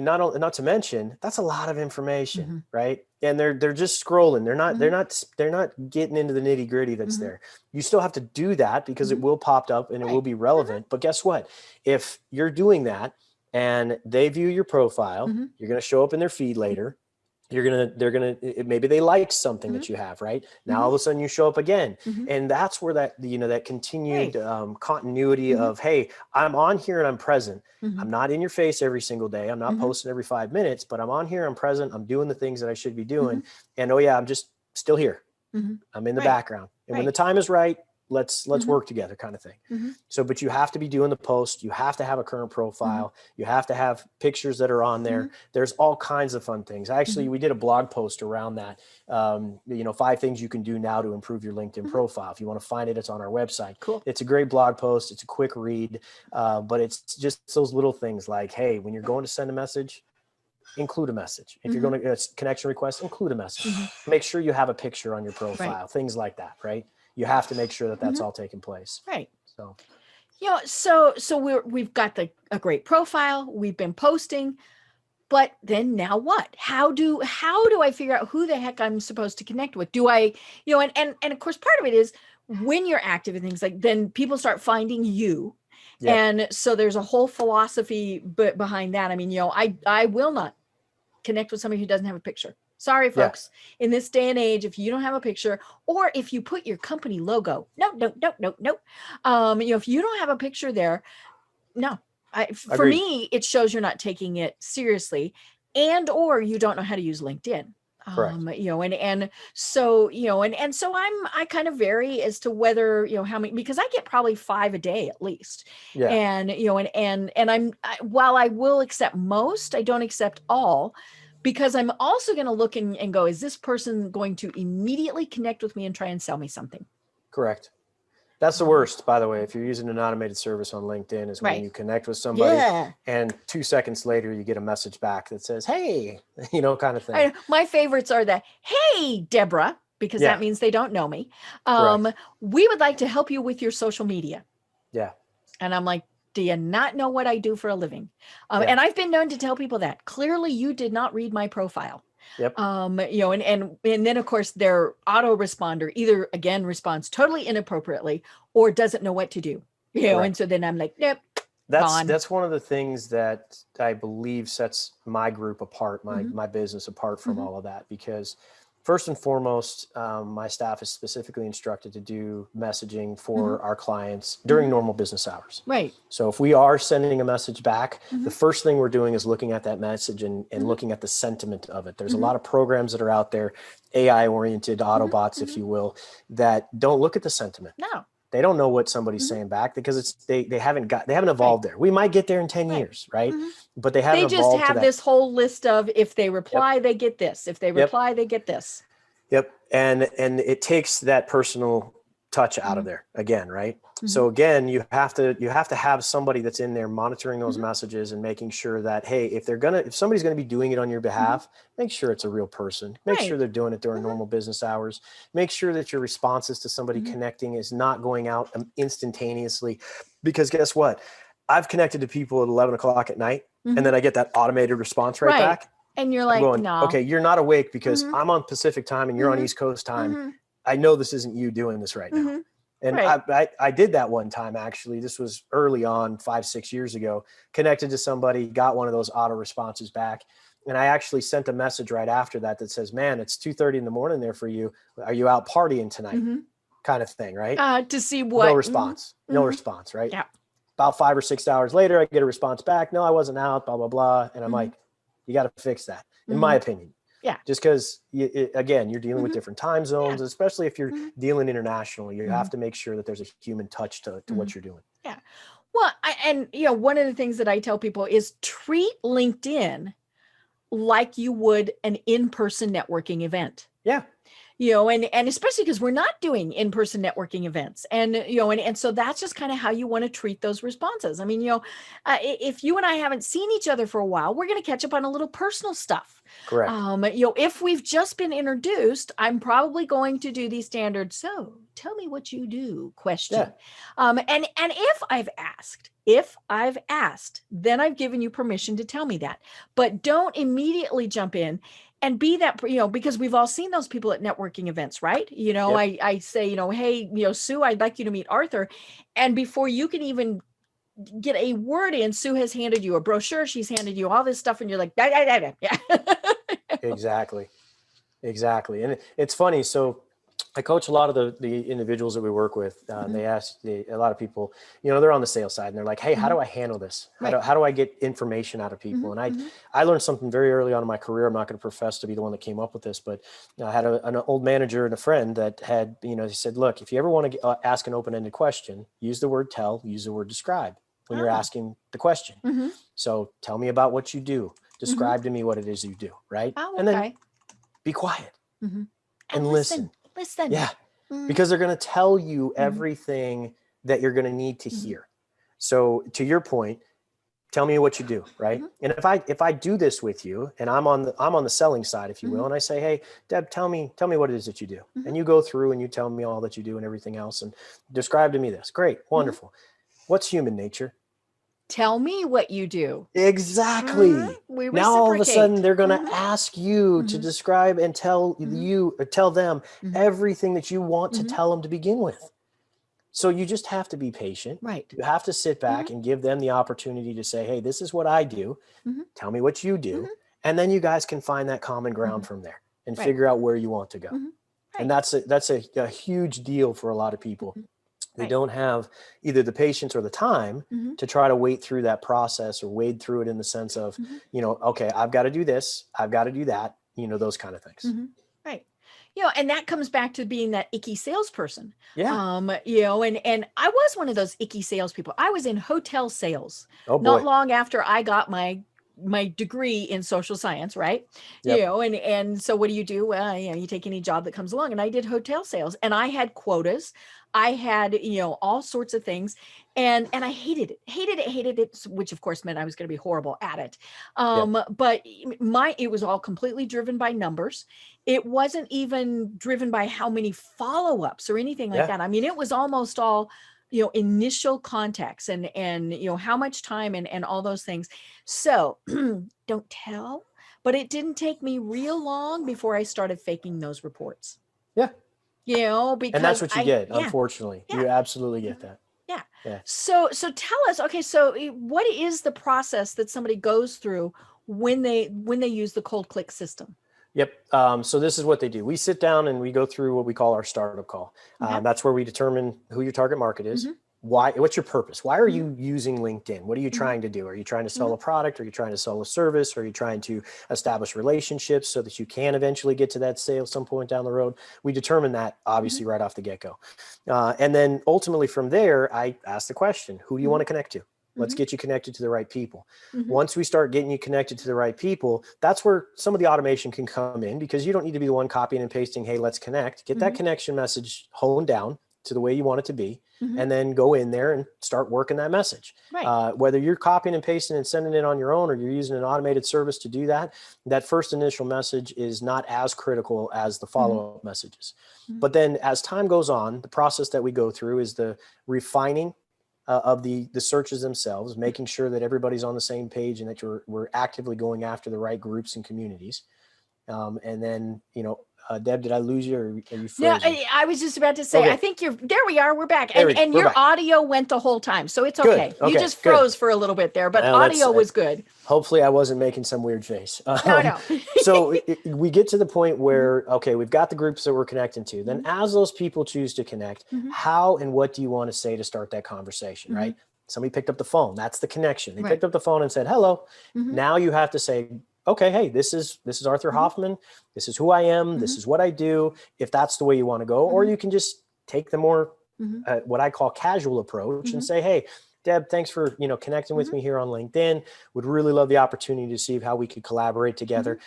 not to mention, that's a lot of information, right? And they're just scrolling. They're not getting into the nitty gritty that's there. You still have to do that because it will pop up and it will be relevant. But guess what? If you're doing that and they view your profile, you're going to show up in their feed later. Maybe they like something that you have, right? Now, all of a sudden you show up again. And that's where that continued continuity of, hey, I'm on here and I'm present. I'm not in your face every single day. I'm not posting every 5 minutes, but I'm on here. I'm present. I'm doing the things that I should be doing. And I'm just still here. I'm in the background. And when the time is right, let's work together, kind of thing. So, but you have to be doing the post. You have to have a current profile. You have to have pictures that are on there. There's all kinds of fun things. Actually, we did a blog post around that. 5 things you can do now to improve your LinkedIn profile. If you want to find it, it's on our website. Cool. It's a great blog post. It's a quick read, but it's just those little things like, hey, when you're going to send a message, include a message. If you're going to connection request, include a message. Make sure you have a picture on your profile, things like that, right? You have to make sure that that's all taking place. Right. So, so we've got a great profile. We've been posting, but then now what? How do I figure out who the heck I'm supposed to connect with? Do I, and of course, part of it is when you're active and things like, then people start finding you. Yep. And so there's a whole philosophy behind that. I mean, I will not connect with somebody who doesn't have a picture. Sorry, folks. In this day and age, if you don't have a picture, or if you put your company logo, no. If you don't have a picture there, no. For me, it shows you're not taking it seriously, or you don't know how to use LinkedIn. Correct. And so I kind of vary as to whether, how many, because I get probably 5 a day at least. Yeah. And while I will accept most, I don't accept all, because I'm also going to look and go, is this person going to immediately connect with me and try and sell me something? Correct. That's the worst, by the way. If you're using an automated service on LinkedIn, is when Right. you connect with somebody Yeah. and 2 seconds later you get a message back that says, "Hey," kind of thing. My favorites are the, "Hey, Deborah," because Yeah, that means they don't know me. correct. We would like to help you with your social media. Yeah, And I'm like, do you not know what I do for a living? yeah, And I've been known to tell people that clearly you did not read my profile. yep, And then of course their autoresponder either again responds totally inappropriately or doesn't know what to do. And correct. so then I'm like, nope, That's gone. that's one of the things that I believe sets my group apart, my Mhm. my business apart from Mhm. all of that, because first and foremost, my staff is specifically instructed to do messaging for Mhm. our clients during Mhm. normal business hours. Right. So if we are sending a message back, the Mhm. first thing we're doing is looking at that message and Mhm. looking at the sentiment of it. There's a Mhm. lot of programs that are out there, AI oriented Mhm. Autobots, if Mhm. you will, that don't look at the sentiment. No. They don't know what somebody's Mhm. saying back because they haven't Right. evolved there. We might get there in 10 Right. years, right? Mhm. But they They haven't just evolved to have that. this whole list of if they Yep. reply, they get this. If they Yep. reply, they get this. Yep. And it takes that personal touch out of Mhm. there again, right? Mhm. So again, you have to have somebody that's in there monitoring those Mhm. messages and making sure that, hey, if somebody's going to be doing it on your Mhm. behalf, make sure it's a real person. Make sure Right. they're doing it during Mhm. normal business hours. Make sure that your responses to somebody Mhm. connecting is not going out instantaneously, because guess what? I've connected to people at 11 o'clock at night, and then Mhm. I get that automated response right Right. back. And you're I'm like, going, no. okay, you're not awake because Mhm. I'm on Pacific time and you're on Mhm. East Coast time. Mhm. I know this isn't you doing this right now. Mhm. And Right. I did that one time, actually. This was early on, 5-6 years ago. Connected to somebody, got one of those auto responses back. And I actually sent a message right after that that says, man, it's 2:30 in the morning there for you. Are you out partying tonight? Mhm. Kind of thing, right? To see No what. Mhm. response. No Mhm. response, right? Yeah. About 5 or 6 hours later, I get a response back. No, I wasn't out, blah, blah, blah. And I'm Mhm. like, you got to fix that, in my Mhm. opinion. Yeah. Just because, again, you're dealing with Mhm. different time Yeah. zones, especially if you're Mhm. dealing internationally, you have Mhm. to make sure that there's a human touch to Mhm. what you're doing. Yeah. Well, one of the things that I tell people is treat LinkedIn like you would an in-person networking event. Yeah. And especially because we're not doing in-person networking events, and so that's just kind of how you want to treat those responses. I mean, if you and I haven't seen each other for a while, we're going to catch up on a little personal stuff. Correct. If we've just been introduced, I'm probably going to do the standard, so tell me what you do Yeah. question. And if I've asked, then I've given you permission to tell me that. But don't immediately jump in and be that, because we've all seen those people at networking events, right? Yep. I say, hey, Sue, I'd like you to meet Arthur. And before you can even get a word in, Sue has handed you a brochure. She's handed you all this stuff. And you're like, yeah. Exactly. Exactly. And it's funny. So I coach a lot of the individuals that we work with. Mhm. They ask a lot of people, they're on the sales side and they're like, hey, how Mhm. do I handle this? Right. How do I get information out of people? Mhm. And Mhm. I learned something very early on in my career. I'm not going to profess to be the one that came up with this, but I had an old manager and a friend that had, he said, look, if you ever want to ask an open-ended question, use the word tell, use the word describe when you're Oh. asking the question. Mhm. So tell me about what you do. Mhm. Describe to me what it is you do, right? Oh, And then okay. be quiet Mhm. And and listen. listen. Yeah, Mhm. because they're going to tell you Mhm. everything that you're going to need to Mhm. hear. So to your point, tell me what you do, right? Mhm. And if I do this with you and I'm on the selling side, if you will, Mhm. and I say, hey, Deb, tell me what it is that you do. Mhm. And you go through and you tell me all that you do and everything else and describe to me this. Great, Mhm. wonderful. What's human nature? Tell me what you do. Mhm. Exactly. We Now all of a sudden reciprocate. they're going to Mhm. ask you to Mhm. describe and tell Mhm. you or tell them Mhm. everything that you want to Mhm. tell them to begin with. So you just have to be patient. Right. You have to sit back Mhm. and give them the opportunity to say, hey, this is what I do. Mhm. Tell me what you do. Mhm. And then you guys can find that common ground Mhm. from there and Right. figure out where you want to go. Mhm. And Right. that's a huge deal for a lot of people. Mhm. They Right. don't have either the patience or the time Mhm. to try to wait through that process or wade through it in the sense of, Mhm. okay, I've got to do this, I've got to do that, those kind of things. Mhm. Right. And that comes back to being that icky salesperson. Yeah. And I was one of those icky salespeople. I was in hotel sales Oh not boy. long after I got my my degree in social science, right? Yep. You know, and so what do? Well, you know, you take any job that comes along, and I did hotel sales, and I had quotas. I had, you know, all sorts of things, and I hated it, which of course meant I was going to be horrible at it. Yep. But it was all completely driven by numbers. It wasn't even driven by how many follow-ups or anything like Yeah. that. I mean, it was almost all, you know, initial contacts and you know, how much time and all those things. So don't tell, but it didn't take me real long before I started faking those reports. Yeah. You know, And that's because what you get, yeah, unfortunately. yeah, You absolutely get that. yeah. Yeah. So tell us, okay, so what is the process that somebody goes through when they use the cold click system? Yep. So this is what they do. We sit down and we go through what we call our startup call. Okay. That's where we determine who your target market is. Mhm. What's your purpose? Why are Mhm. you using LinkedIn? What are you Mhm. trying to do? Are you trying to sell Mhm. a product? Are you trying to sell a service? Are you trying to establish relationships so that you can eventually get to that sale some point down the road? We determine that obviously right off the get-go. And then ultimately from there, I ask the question, who do you want to connect to? Let's Mhm. get you connected to the right people. Mhm. Once we start getting you connected to the right people, that's where some of the automation can come in, because you don't need to be the one copying and pasting, hey, let's connect. Get that Mhm. connection message honed down to the way you want it to be, Mhm. and then go in there and start working that message. Right. Whether you're copying and pasting and sending it on your own, or you're using an automated service to do that, that first initial message is not as critical as the follow-up messages. Mhm. But then as time goes on, the process that we go through is the refining of the searches themselves, making sure that everybody's on the same page and that we're actively going after the right groups and communities. And then, Deb, did I lose you, or are you No, frozen? I was just about to say, I Okay, think there we are. We're back. there And we're your back. audio went the whole time. So it's Good. okay. You Okay, just good. froze for a little bit there, but Well, audio was good. hopefully I wasn't making some weird face. No. So we get to the point Mhm. where, okay, we've got the groups that we're connecting to. Then Mhm. as those people choose to connect, Mhm. how and what do you want to say to start that conversation, Mhm. right? Somebody picked up the phone. That's the connection. They Right. picked up the phone and said, hello. Mhm. Now you have to say, okay, hey, this is Arthur Mhm. Hoffman. This is who I am. This Mhm. is what I do. If that's the way you want to go, or Mhm. you can just take the more, Mhm. what I call casual approach, and Mhm. say, hey, Deb, thanks for, connecting with Mhm. me here on LinkedIn. Would really love the opportunity to see how we could collaborate together.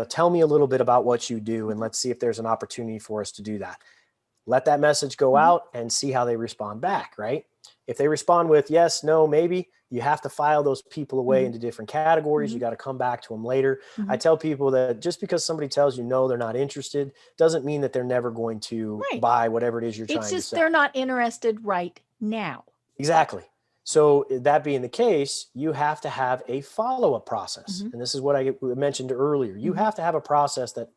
Tell me a little bit about what you do, and let's see if there's an opportunity for us to do that. Let that message go Mhm. out and see how they respond back, right? If they respond with yes, no, maybe, you have to file those people away Mhm. into different categories. You Mhm. got to come back to them later. I Mhm. tell people that just because somebody tells you no, they're not interested, doesn't mean that they're never going to Right. buy whatever it is you're It's trying to just they're sell. not interested right now. Exactly. So that being the case, you have to have a follow-up process. Mhm. And this is what I mentioned earlier. You Mhm. have to have a process that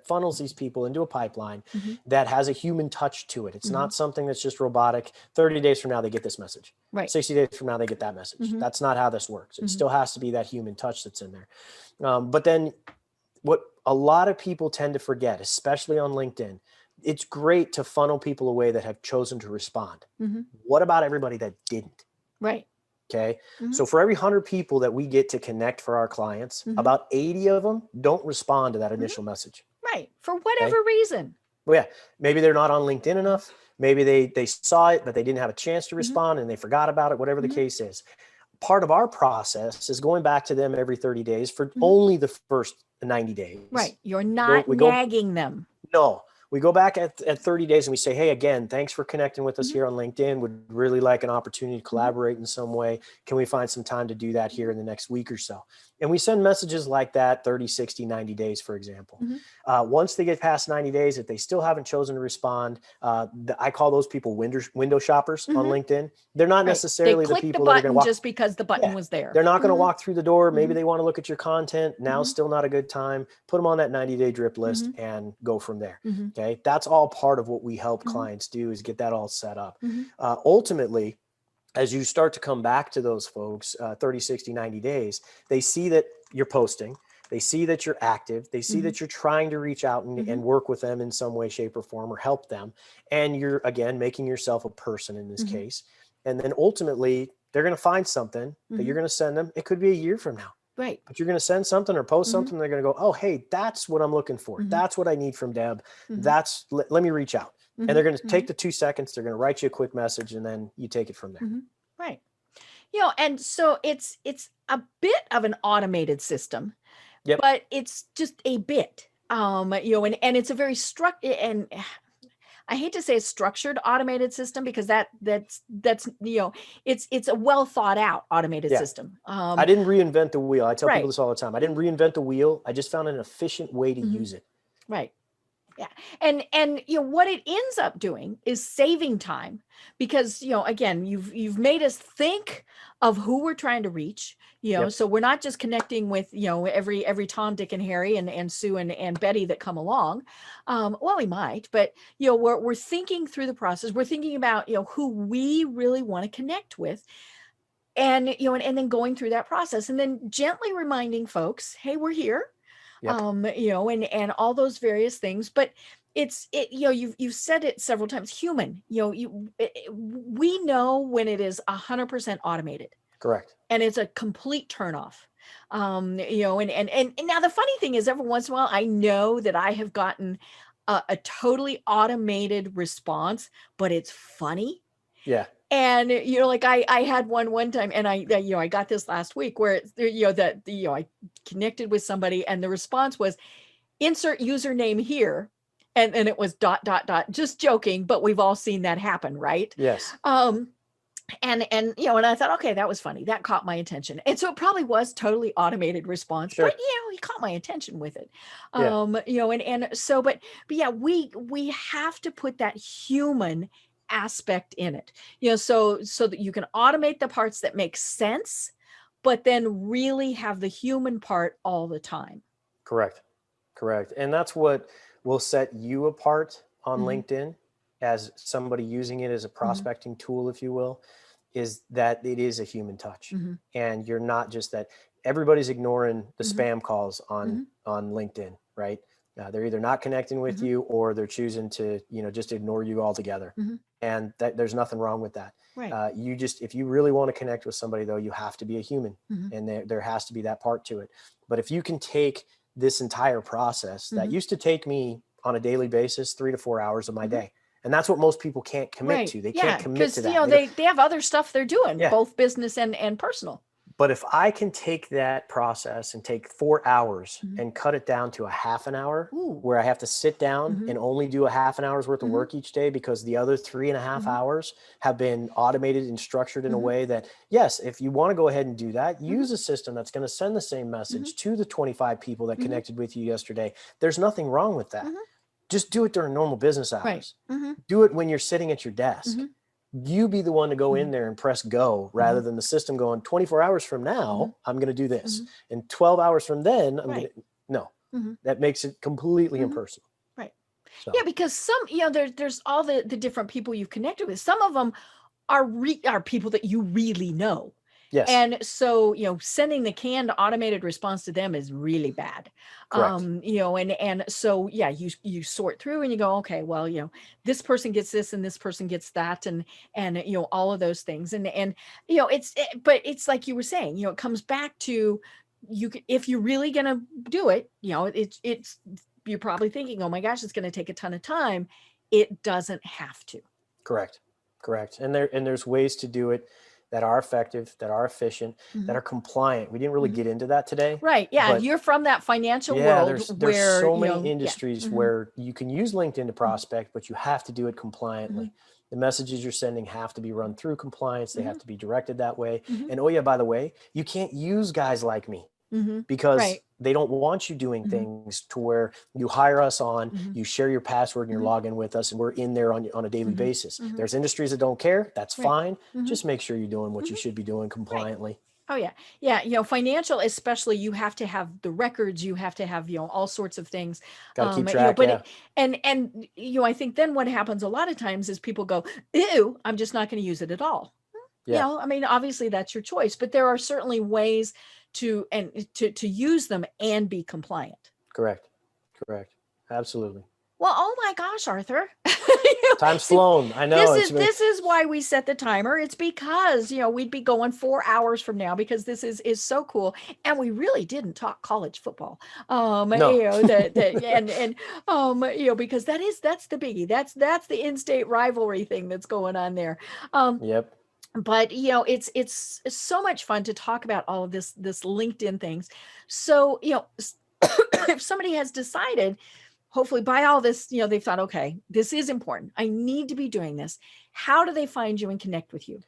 funnels these people into a pipeline Mhm. that has a human touch to it. It's Mhm. not something that's just robotic. 30 days from now, they get this message. Right. 60 days from now, they get that message. Mhm. That's not how this works. It Mhm. still has to be that human touch that's in there. But then what a lot of people tend to forget, especially on LinkedIn, it's great to funnel people away that have chosen to respond. Mhm. What about everybody that didn't? Right. Okay. Mhm. So for every 100 people that we get to connect for our clients, Mhm. about 80 of them don't respond to that Mhm. initial message. Right. For Okay. whatever reason. Well, yeah, maybe they're not on LinkedIn enough. Maybe they saw it, but they didn't have a chance to Mhm. respond and they forgot about it, whatever the Mhm. case is. Part of our process is going back to them every 30 days for Mhm. only the first 90 days. Right. You're We go, not we go, nagging them. no, we go back at 30 days and we say, hey, again, thanks for connecting with us Mhm. here on LinkedIn. Would really like an opportunity to Mhm. collaborate in some way. Can we find some time to do that here in the next week or so? And we send messages like that 30, 60, 90 days, for example. Mhm. Once they get past 90 days, if they still haven't chosen to respond, I call those people window shoppers on Mhm. LinkedIn. They're not Right. They necessarily the clicked the people that are going to button walk. just because the button Yeah, was there. they're not going to Mhm. walk through the door. Maybe Mhm. they want to look at your content. Now, Mhm. still not a good time. Put them on that 90-day drip list Mhm. and go from there. Mhm. Okay. That's all part of what we help Mhm. clients do, is get that all set up. Mhm. Ultimately, as you start to come back to those folks, 30, 60, 90 days, they see that you're posting. They see that you're active. They see Mhm. that you're trying to reach out and Mhm. work with them in some way, shape, or form, or help them. And you're, again, making yourself a person in this Mhm. case. And then ultimately, they're going to find something that you're Mhm. going to send them. It could be a year from now, Right. but you're going to send something or post Mhm. something. They're going to go, oh, hey, that's what I'm looking for. Mhm. That's what I need from Deb. Mhm. Let me reach out. And Mhm. they're going to take Mhm. the 2 seconds. They're going to write you a quick message, and then you take it from there. Mhm. Right. And so it's a bit of an automated system, Yep. but it's just a bit. And it's a very and I hate to say a structured automated system, because that's it's a well thought out automated Yeah. system. I didn't reinvent the wheel. I tell people Right. this all the time. I didn't reinvent the wheel. I just found an efficient way to use it. Right. Yeah. And what it ends up doing is saving time, because again, you've made us think of who we're trying to reach, Yep. so we're not just connecting with every Tom, Dick, and Harry and Sue and Betty that come along. Well, we might, but we're thinking through the process. We're thinking about who we really want to connect with, and and then going through that process, and then gently reminding folks, hey, we're here. Yep. And all those various things, but you've said it several times, human. We know when it is 100% automated. Correct. And it's a complete turnoff. And now the funny thing is, every once in a while, I know that I have gotten a totally automated response, but it's funny. Yeah. And like I had one time, and I got this last week, where I connected with somebody, and the response was, insert username here, and it was ... just joking, but we've all seen that happen, right? Yes. And I thought, okay, that was funny, that caught my attention, and so it probably was totally automated response. Sure. But he caught my attention with it. Yeah. And so but yeah, we have to put that human aspect in it, so that you can automate the parts that make sense, but then really have the human part all the time. Correct. And that's what will set you apart on LinkedIn as somebody using it as a prospecting tool, if you will, is that it is a human touch. And you're not just that. Everybody's ignoring the spam calls on LinkedIn, right? They're either not connecting with you, or they're choosing to, just ignore you altogether. And there's nothing wrong with that. Right. If you really want to connect with somebody, though, you have to be a human, and there has to be that part to it. But if you can take this entire process that used to take me on a daily basis 3 to 4 hours of my day, and that's what most people can't commit to. They can't commit to that. Because they have other stuff they're doing, both business and personal. But if I can take that process and take 4 hours and cut it down to a half an hour, where I have to sit down and only do a half an hour's worth of work each day, because the other 3.5 hours have been automated and structured in a way that, yes, if you want to go ahead and do that, use a system that's going to send the same message to the 25 people that connected with you yesterday. There's nothing wrong with that. Just do it during normal business hours. Do it when you're sitting at your desk. You be the one to go in there and press go, rather than the system going, 24 hours from now, I'm going to do this. And 12 hours from then, I'm going to, no, that makes it completely impersonal. Right. So. Yeah, because some, there's all the different people you've connected with. Some of them are people that you really know. Yes. And so, sending the canned automated response to them is really bad. Correct. And so, yeah, you sort through and you go, okay, well, this person gets this and this person gets that, and all of those things. And but it's like you were saying, it comes back to if you're really going to do it, it's you're probably thinking, oh my gosh, it's going to take a ton of time. It doesn't have to. Correct. And there's ways to do it that are effective, that are efficient, that are compliant. We didn't really get into that today. Right. Yeah. You're from that financial world there's so many industries where you can use LinkedIn to prospect, but you have to do it compliantly. The messages you're sending have to be run through compliance. They have to be directed that way. And oh yeah, by the way, you can't use guys like me because they don't want you doing things to where you hire us on, you share your password and your login with us, and we're in there on a daily basis. There's industries that don't care. That's fine. Just make sure you're doing what you should be doing compliantly. Oh yeah. Yeah. Financial, especially, you have to have the records, you have to have, all sorts of things. Got to keep track. I think then what happens a lot of times is people go, ew, I'm just not going to use it at all. Yeah. Obviously that's your choice, but there are certainly ways to use them and be compliant. Correct. Absolutely. Well, oh my gosh, Arthur. Time's flown. I know. This is why we set the timer. It's because, we'd be going 4 hours from now, because this is so cool. And we really didn't talk college football. No. Because that's the biggie. That's the in-state rivalry thing that's going on there. Yep. But it's so much fun to talk about all of this LinkedIn things. So if somebody has decided, hopefully by all this, they've thought, okay, this is important, I need to be doing this. How do they find you and connect with you?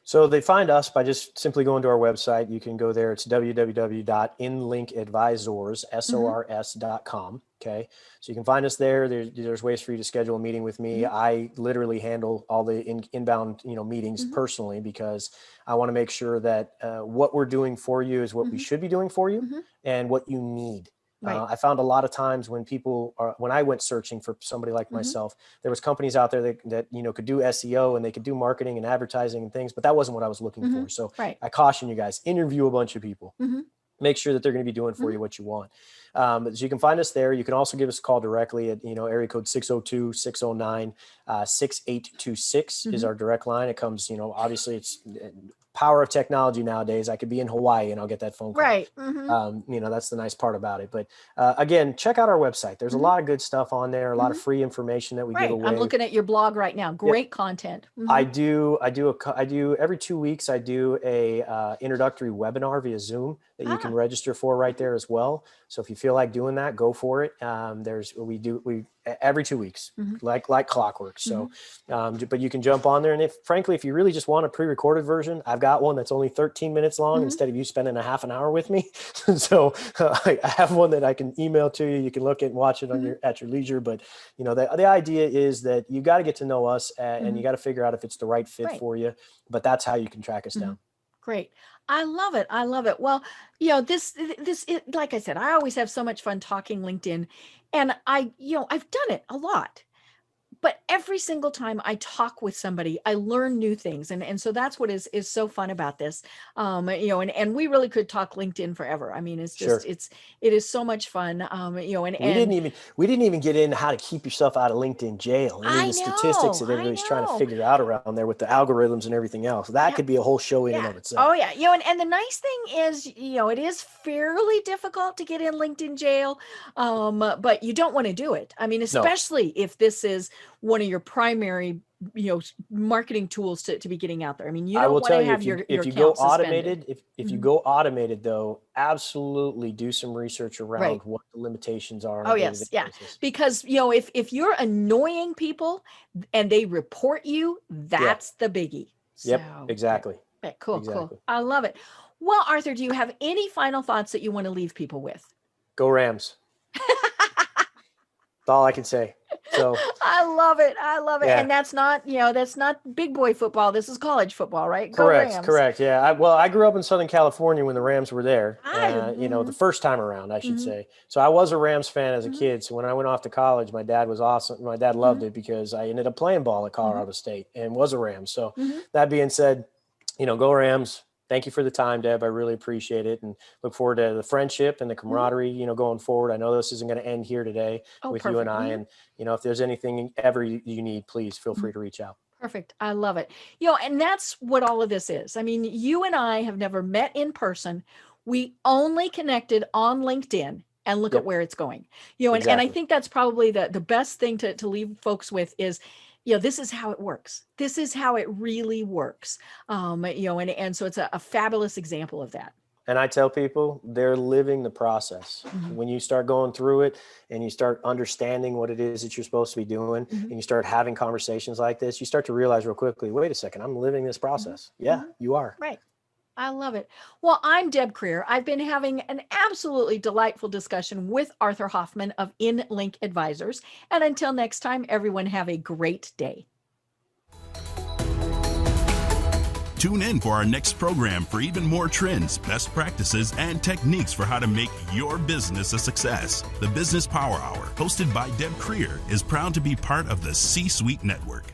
So they find us by just simply going to our website. You can go there. It's www.inlinkadvisors.com. Okay. So you can find us there. There's ways for you to schedule a meeting with me. I literally handle all the inbound, meetings personally, because I want to make sure that what we're doing for you is what we should be doing for you and what you need. Right. I found a lot of times when I went searching for somebody like myself, there was companies out there that could do SEO and they could do marketing and advertising and things, but that wasn't what I was looking for. So I caution you guys, interview a bunch of people, make sure that they're going to be doing for you what you want. So you can find us there. You can also give us a call directly at, area code 602-609-6826 is our direct line. It comes, obviously it's power of technology nowadays. I could be in Hawaii and I'll get that phone call. Right. That's the nice part about it. But again, check out our website. There's a lot of good stuff on there, a lot of free information that we give away. I'm looking at your blog right now. Great content. I do every 2 weeks. I do a introductory webinar via Zoom that you can register for right there as well. So if you feel like doing that, go for it. We every 2 weeks, like clockwork. So, but you can jump on there. And if you really just want a pre-recorded version, I've got one that's only 13 minutes long instead of you spending a half an hour with me. So I have one that I can email to you. You can look at and watch it at your leisure. But the idea is that you got to get to know us and you got to figure out if it's the right fit for you. But that's how you can track us down. Great. I love it. I love it. Well, like I said, I always have so much fun talking LinkedIn, and I've done it a lot. But every single time I talk with somebody, I learn new things. And so that's what is so fun about this. And we really could talk LinkedIn forever. I mean, it's just, it is so much fun. We didn't even get into how to keep yourself out of LinkedIn jail. The statistics that everybody's trying to figure out around there with the algorithms and everything else. That could be a whole show in and of itself. Oh yeah. And the nice thing is, it is fairly difficult to get in LinkedIn jail. But you don't want to do it. I mean, especially if this is one of your primary, marketing tools to be getting out there. I mean, you don't want to have your if you go automated, if you go automated though, absolutely do some research around what the limitations are. Oh yes. Yeah. Because, if you're annoying people and they report you, that's the biggie. Yep. Exactly. Okay, cool. I love it. Well, Arthur, do you have any final thoughts that you want to leave people with? Go Rams. That's all I can say. So I love it. Yeah. And that's not big boy football. This is college football, right? Correct. Yeah. I grew up in Southern California when the Rams were there, the first time around, I should say. So I was a Rams fan as a kid. So when I went off to college, my dad was awesome. My dad loved it because I ended up playing ball at Colorado State and was a Rams. So that being said, go Rams. Thank you for the time, Deb. I really appreciate it and look forward to the friendship and the camaraderie, going forward. I know this isn't going to end here today with you and I. And, if there's anything ever you need, please feel free to reach out. Perfect. I love it. And that's what all of this is. I mean, you and I have never met in person. We only connected on LinkedIn and look at where it's going, and I think that's probably the best thing to leave folks with is, this is how it works. This is how it really works. And so it's a fabulous example of that. And I tell people they're living the process. When you start going through it and you start understanding what it is that you're supposed to be doing and you start having conversations like this, you start to realize real quickly, wait a second, I'm living this process. Yeah, you are. Right. I love it. Well, I'm Deb Creer. I've been having an absolutely delightful discussion with Arthur Hoffman of InLink Advisors. And until next time, everyone have a great day. Tune in for our next program for even more trends, best practices, and techniques for how to make your business a success. The Business Power Hour, hosted by Deb Creer, is proud to be part of the C-Suite Network.